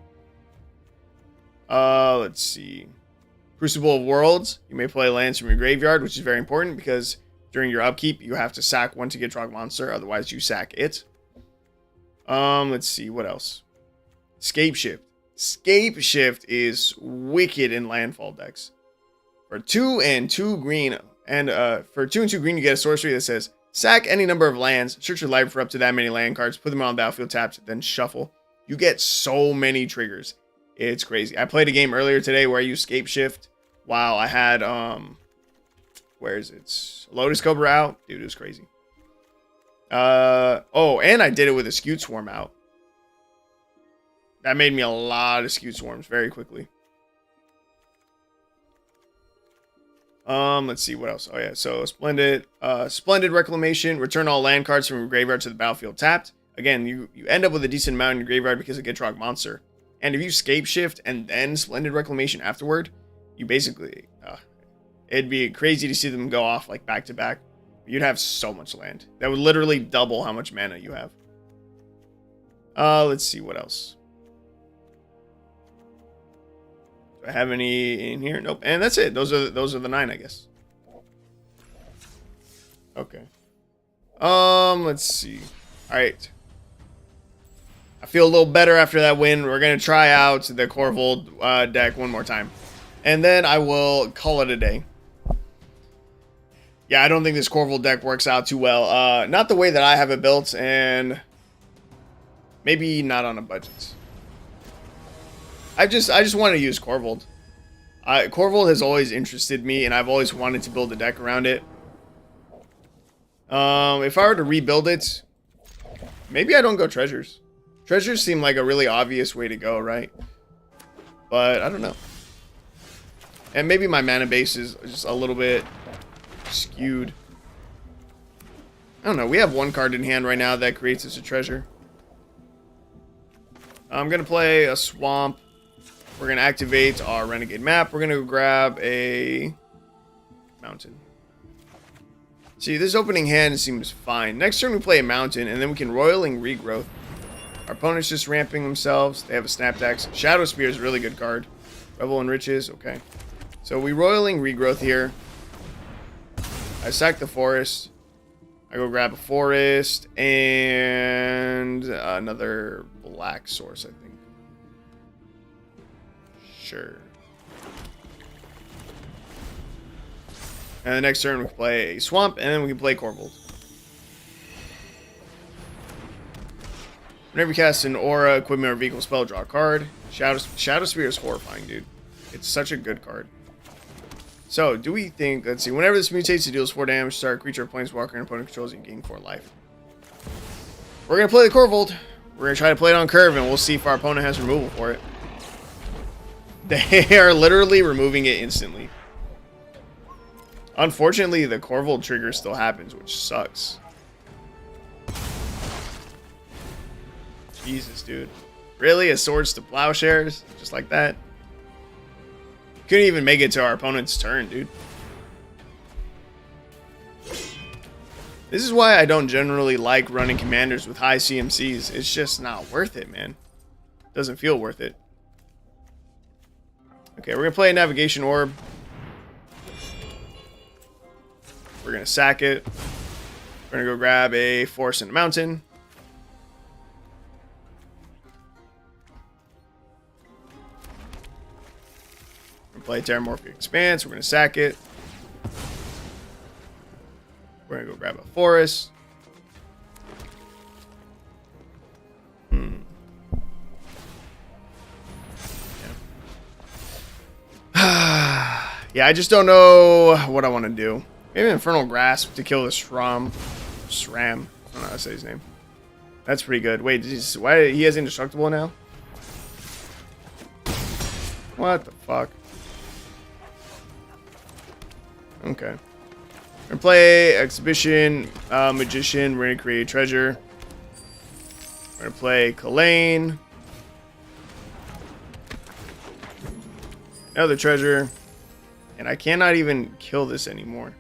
Let's see. Crucible of Worlds. You may play lands from your graveyard, which is very important, because during your upkeep, you have to sack one to get Gitrog Monster, otherwise you sack it. Let's see, what else? Scape Shift. Scape Shift is wicked in landfall decks. For 2 and 2 green, and for 2 and 2 green, you get a sorcery that says, sack any number of lands, search your library for up to that many land cards, put them on the battlefield tapped, then shuffle. You get so many triggers. It's crazy. I played a game earlier today where I used Scape Shift while I had, where is it? Lotus Cobra out. Dude, it was crazy. Oh, and I did it with a Skewed Swarm out. That made me a lot of Skewed Swarms very quickly. Let's see what else. Oh yeah, so Splendid Reclamation. Return all land cards from your graveyard to the battlefield tapped. Again, you end up with a decent amount in your graveyard because of Gitrog Monster. And if you Scape Shift and then Splendid Reclamation afterward, you basically, it'd be crazy to see them go off like back to back. You'd have so much land. That would literally double how much mana you have. Let's see what else. Do I have any in here? Nope. And that's it. Those are the 9, I guess. Okay. Let's see. All right. I feel a little better after that win. We're gonna try out the Korvold deck one more time, and then I will call it a day. Yeah, I don't think this Korvold deck works out too well. Not the way that I have it built, and maybe not on a budget. I just want to use Korvold. Korvold has always interested me, and I've always wanted to build a deck around it. If I were to rebuild it, maybe I don't go Treasures. Treasures seem like a really obvious way to go, right? But I don't know. And maybe my mana base is just a little bit skewed. I don't know. We have one card in hand right now that creates us a treasure. I'm going to play a Swamp. We're going to activate our Renegade Map. We're going to grab a Mountain. See, this opening hand seems fine. Next turn we play a Mountain, and then we can Roiling Regrowth. Our opponent's just ramping themselves. They have a Snapped Axe. Shadow Spear is a really good card. Revel and Riches, okay. So we Roiling Regrowth here. I sack the Forest. I go grab a Forest and another black source, I think. Sure. And the next turn we play a Swamp, and then we can play Korvold. Whenever you cast an aura, equipment, or vehicle spell, draw a card. Shadow Spear is horrifying, dude. It's such a good card. So, do we think... Let's see. Whenever this mutates, it deals 4 damage. Start a creature or planeswalker and opponent controls, you gain 4 life. We're going to play the Korvold. We're going to try to play it on curve, and we'll see if our opponent has removal for it. They are literally removing it instantly. Unfortunately, the Korvold trigger still happens, which sucks. Jesus, dude. Really? A Swords to Plowshares? Just like that? Couldn't even make it to our opponent's turn, dude. This is why I don't generally like running commanders with high CMCs. It's just not worth it, man. Doesn't feel worth it. Okay, we're going to play a Navigation Orb. We're going to sack it. We're going to go grab a Forest in the Mountain. We're going to play Terramorphic Expanse. We're going to sack it. We're going to go grab a Forest. Yeah, I just don't know what I want to do. Maybe Infernal Grasp to kill the Shram. I don't know how to say his name. That's pretty good. Wait, why he has indestructible now? What the fuck? Okay. We're gonna play Exhibition, Magician. We're gonna create Treasure. We're gonna play Kalane. Another Treasure. And I cannot even kill this anymore.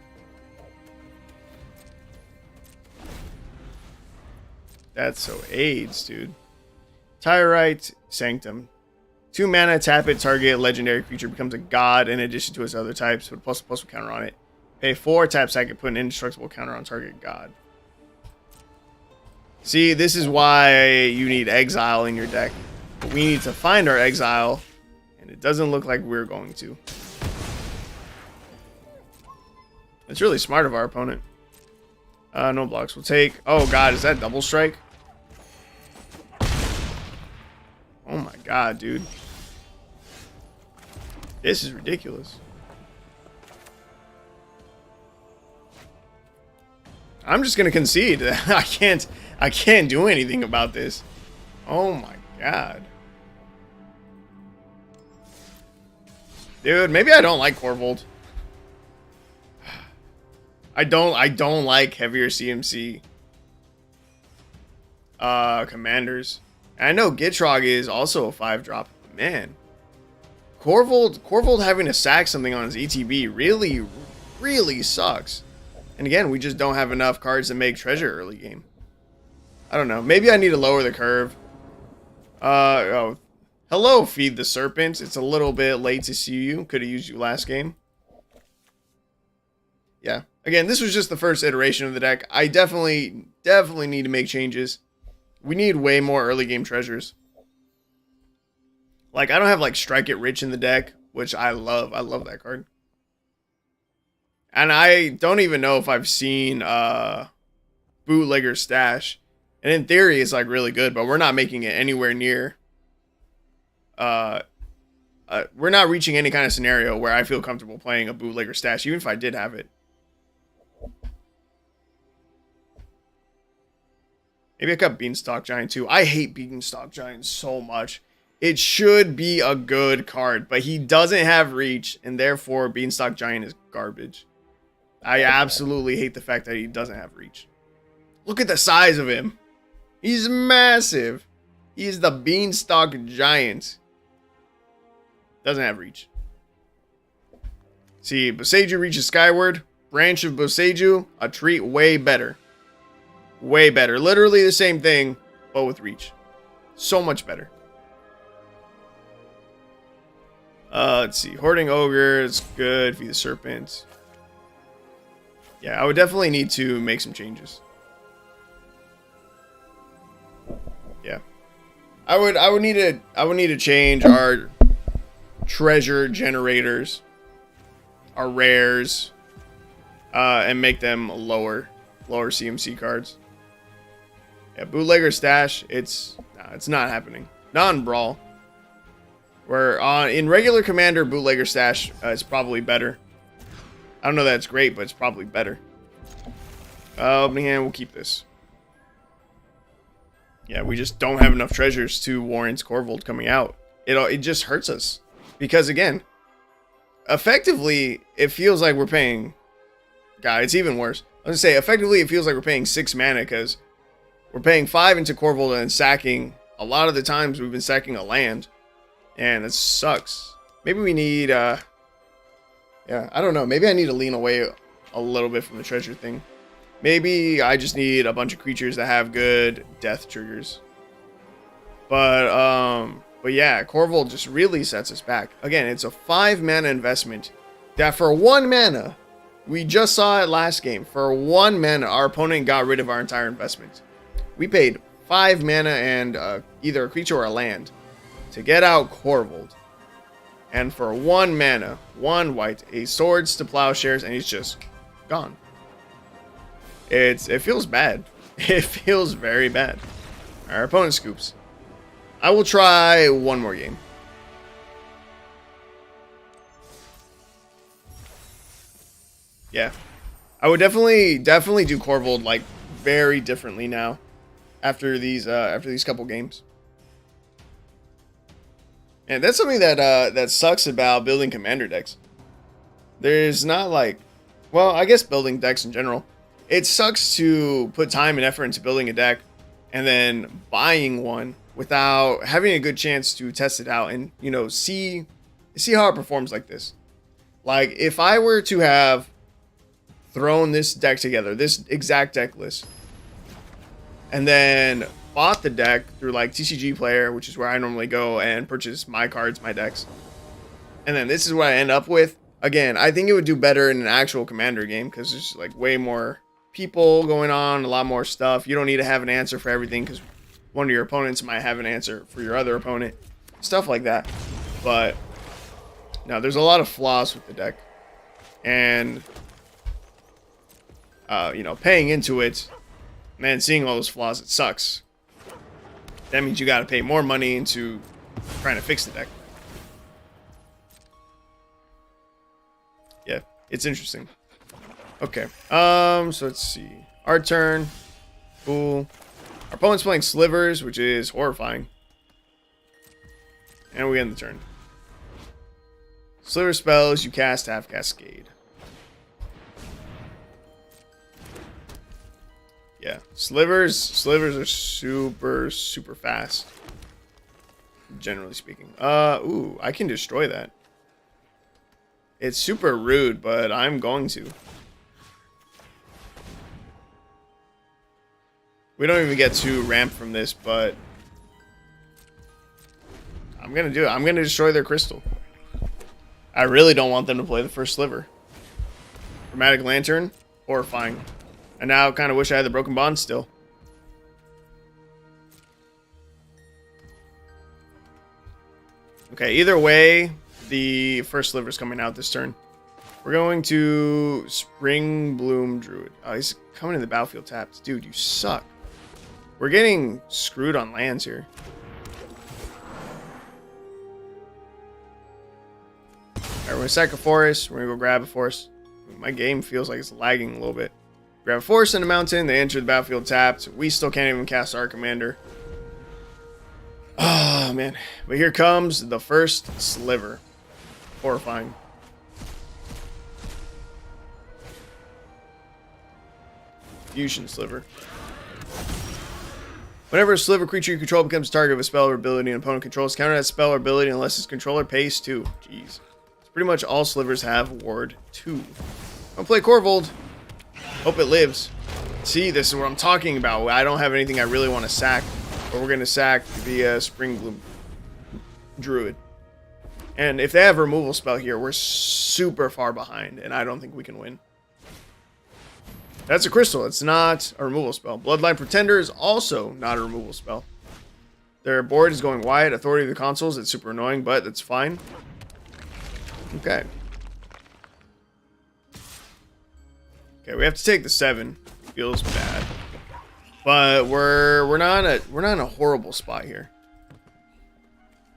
That's so AIDS, dude. Tyrite, Sanctum. 2 mana, tap it, target legendary creature becomes a god in addition to its other types. Put a +++ counter on it. Pay 4, tap sack it, put an indestructible counter on target god. See, this is why you need exile in your deck. But we need to find our exile, and it doesn't look like we're going to. It's really smart of our opponent. No blocks. We'll take... Oh, God. Is that double strike? Oh, my God, dude. This is ridiculous. I'm just going to concede. I can't do anything about this. Oh, my God. Dude, maybe I don't like Korvold. I don't like heavier CMC commanders. And I know Gitrog is also a 5-drop. Man, Korvold having to sack something on his ETB really sucks. And again, we just don't have enough cards to make treasure early game. I don't know. Maybe I need to lower the curve. Oh, hello, Feed the Serpent. It's a little bit late to see you. Could have used you last game. Yeah. Again, this was just the first iteration of the deck. I definitely need to make changes. We need way more early game treasures. Like, I don't have, like, Strike It Rich in the deck, which I love. I love that card. And I don't even know if I've seen Bootlegger Stash. And in theory, it's, like, really good, but we're not making it anywhere near... we're not reaching any kind of scenario where I feel comfortable playing a Bootlegger Stash, even if I did have it. Maybe I got Beanstalk Giant too. I hate Beanstalk Giant so much. It should be a good card, but he doesn't have reach, and therefore Beanstalk Giant is garbage. I absolutely hate the fact that he doesn't have reach. Look at the size of him. He's massive. He's the Beanstalk Giant. Doesn't have reach. See, Boseiju reaches skyward. Branch of Boseiju, a treat way better. Way better. Literally the same thing, but with reach. So much better. Let's see. Hoarding Ogre is good. Feed the Serpent. Yeah, I would definitely need to make some changes. Yeah. I would need to change our treasure generators, our rares, and make them lower CMC cards. Yeah, Bootlegger Stash, it's not happening. Not in Brawl. Where in regular Commander, Bootlegger Stash is probably better. I don't know that it's great, but it's probably better. Opening hand, we'll keep this. Yeah, we just don't have enough treasures to warrant Korvold coming out. It just hurts us. Because again, effectively, it feels like we're paying... God, it's even worse. I was going to say, effectively, it feels like we're paying 6 mana because we're paying 5 into Korvold and sacking a lot of the times we've been sacking a land, and it sucks. Maybe we need, yeah, I don't know. Maybe I need to lean away a little bit from the treasure thing. Maybe I just need a bunch of creatures that have good death triggers. But yeah, Korvold just really sets us back. Again, it's a 5 mana investment that for 1 mana, we just saw it last game. For 1 mana, our opponent got rid of our entire investment. We paid 5 mana and either a creature or a land to get out Korvold. And for 1 mana, 1 white, a Swords to Plowshares, and he's just gone. It feels bad. It feels very bad. Our opponent scoops. I will try one more game. Yeah, I would definitely do Korvold like very differently now after these couple games. And that's something that sucks about building commander decks. There's not like, well, I guess building decks in general. It sucks to put time and effort into building a deck and then buying one without having a good chance to test it out and, you know, see how it performs like this. Like if I were to have thrown this deck together, this exact deck list, and then bought the deck through like TCG Player, which is where I normally go and purchase my cards, my decks, and then this is what I end up with. Again, I think it would do better in an actual commander game because there's like way more people going on, a lot more stuff. You don't need to have an answer for everything because one of your opponents might have an answer for your other opponent, stuff like that. But no, there's a lot of flaws with the deck, and you know, paying into it, man, seeing all those flaws, it sucks. That means you got to pay more money into trying to fix the deck. Yeah, it's interesting. Okay, so let's see. Our turn. Cool. Our opponent's playing Slivers, which is horrifying. And we end the turn. Sliver spells, you cast half Cascade. Yeah, slivers are super fast, generally speaking. Ooh, I can destroy that. It's super rude, but I'm going to. We don't even get to ramp from this, but I'm gonna do it. I'm gonna destroy their crystal. I really don't want them to play the first sliver. Chromatic Lantern, horrifying. I now kind of wish I had the Broken Bond still. Okay, either way, the first sliver's coming out this turn. We're going to Spring Bloom Druid. Oh, he's coming in the battlefield tapped. Dude, you suck. We're getting screwed on lands here. Alright, we're going to sack a forest. We're going to go grab a forest. My game feels like it's lagging a little bit. Grab a forest and a mountain. They enter the battlefield tapped. We still can't even cast our commander. Oh, man. But here comes the first sliver. Horrifying. Fusion Sliver. Whenever a sliver creature you control becomes target of a spell or ability an opponent controls, counter that spell or ability unless its controller pays 2. Jeez. Pretty much all slivers have ward 2. I'll play Korvold. Hope it lives. See, this is what I'm talking about. I don't have anything I really want to sack. But we're going to sack the Spring Bloom Druid. And if they have a removal spell here, we're super far behind. And I don't think we can win. That's a crystal. It's not a removal spell. Bloodline Pretender is also not a removal spell. Their board is going wide. Authority of the Consuls. It's super annoying, but that's fine. Okay. Okay, we have to take the 7. Feels bad, but we're not in a horrible spot here.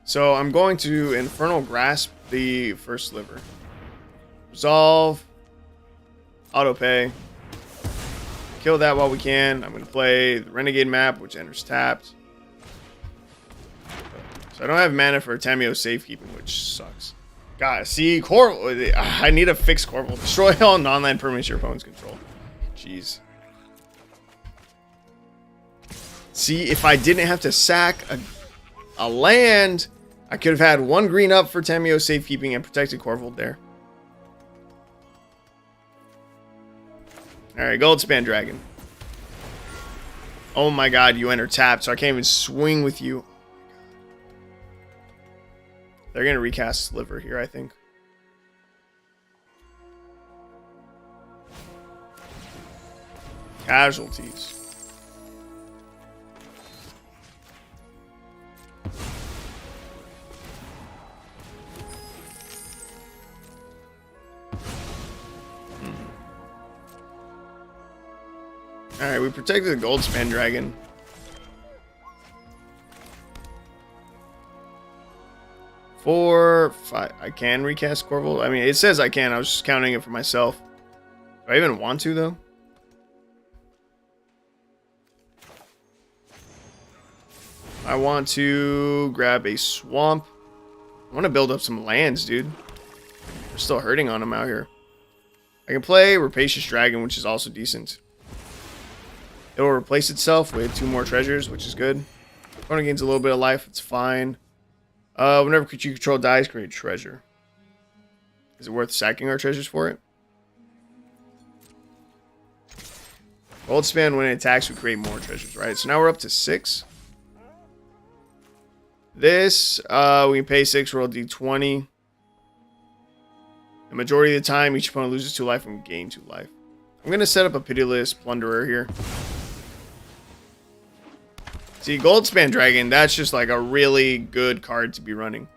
So I'm going to Infernal Grasp the first sliver. Resolve. Auto pay. Kill that while we can. I'm going to play the Renegade Map, which enters tapped. So I don't have mana for Tameo Safekeeping, which sucks. God, see, I need to fix Korvold. Destroy all non-land permanents your opponents control. Jeez. See, if I didn't have to sack a land, I could have had 1 green up for Tamio safekeeping and protected Korvold there. Alright, Goldspan Dragon. Oh my god, you enter tapped, so I can't even swing with you. They're going to recast Sliver here, I think. Casualties. Alright, we protected the Goldspan Dragon. Four, five. I can recast Korvold. I mean, it says I can. I was just counting it for myself. Do I even want to, though? I want to grab a swamp. I want to build up some lands, dude. We're still hurting on them out here. I can play Rapacious Dragon, which is also decent. It will replace itself with 2 more treasures, which is good. Opponent gains a little bit of life. It's fine. Whenever creature you control dies, create treasure. Is it worth sacking our treasures for it? Goldspan, when it attacks, we create more treasures, right? So now we're up to 6. This, we can pay 6, roll d20. The majority of the time, each opponent loses 2 life and we gain 2 life. I'm going to set up a Pitiless Plunderer here. See, Goldspan Dragon, that's just like a really good card to be running.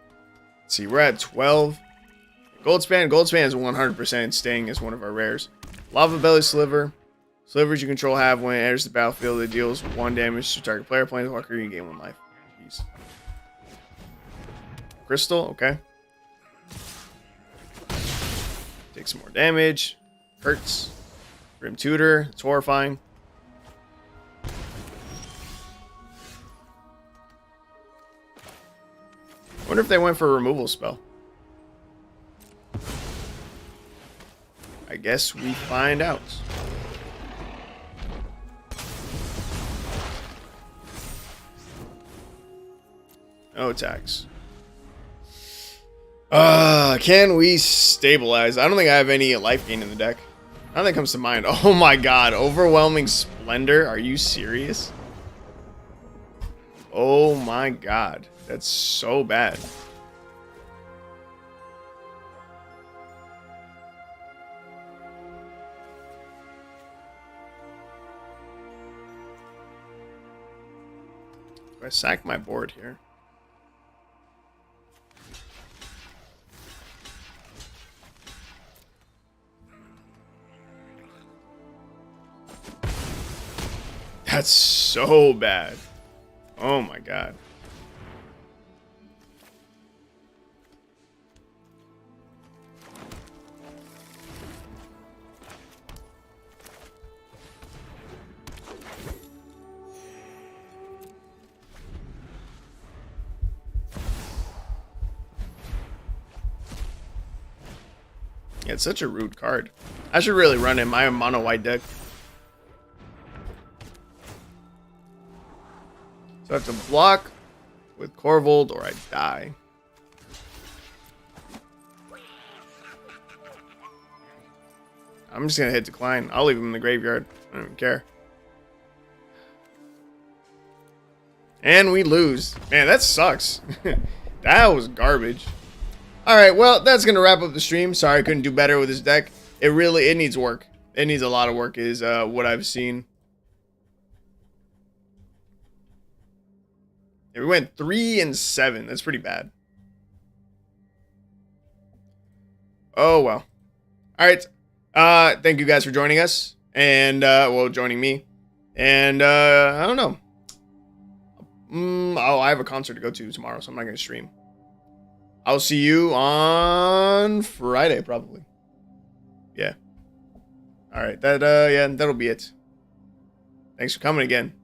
Let's see, we're at 12. Goldspan is 100% staying as one of our rares. Lava Belly Sliver. Slivers you control have when it enters the battlefield, it deals 1 damage to target player, planeswalker, you gain 1 life. Jeez. Crystal, okay. Take some more damage. Hurts. Grim Tutor, it's horrifying. I wonder if they went for a removal spell. I guess we find out. No attacks. Can we stabilize? I don't think I have any life gain in the deck. Nothing comes to mind. Oh my god, Overwhelming Splendor? Are you serious? Oh my god. That's so bad. I sack my board here. That's so bad. Oh my god. Yeah, it's such a rude card. I should really run in my mono white deck. So I have to block with Korvold or I die. I'm just going to hit decline. I'll leave him in the graveyard. I don't even care. And we lose. Man, that sucks. That was garbage. Alright, well, that's going to wrap up the stream. Sorry I couldn't do better with this deck. It needs work. It needs a lot of work is what I've seen. Yeah, we went 3 and 7. That's pretty bad. Oh, well. Alright. Thank you guys for joining us. And, well, joining me. And, I don't know. Oh, I have a concert to go to tomorrow, so I'm not going to stream. I'll see you on Friday, probably. Yeah. Alright, yeah, that'll be it. Thanks for coming again.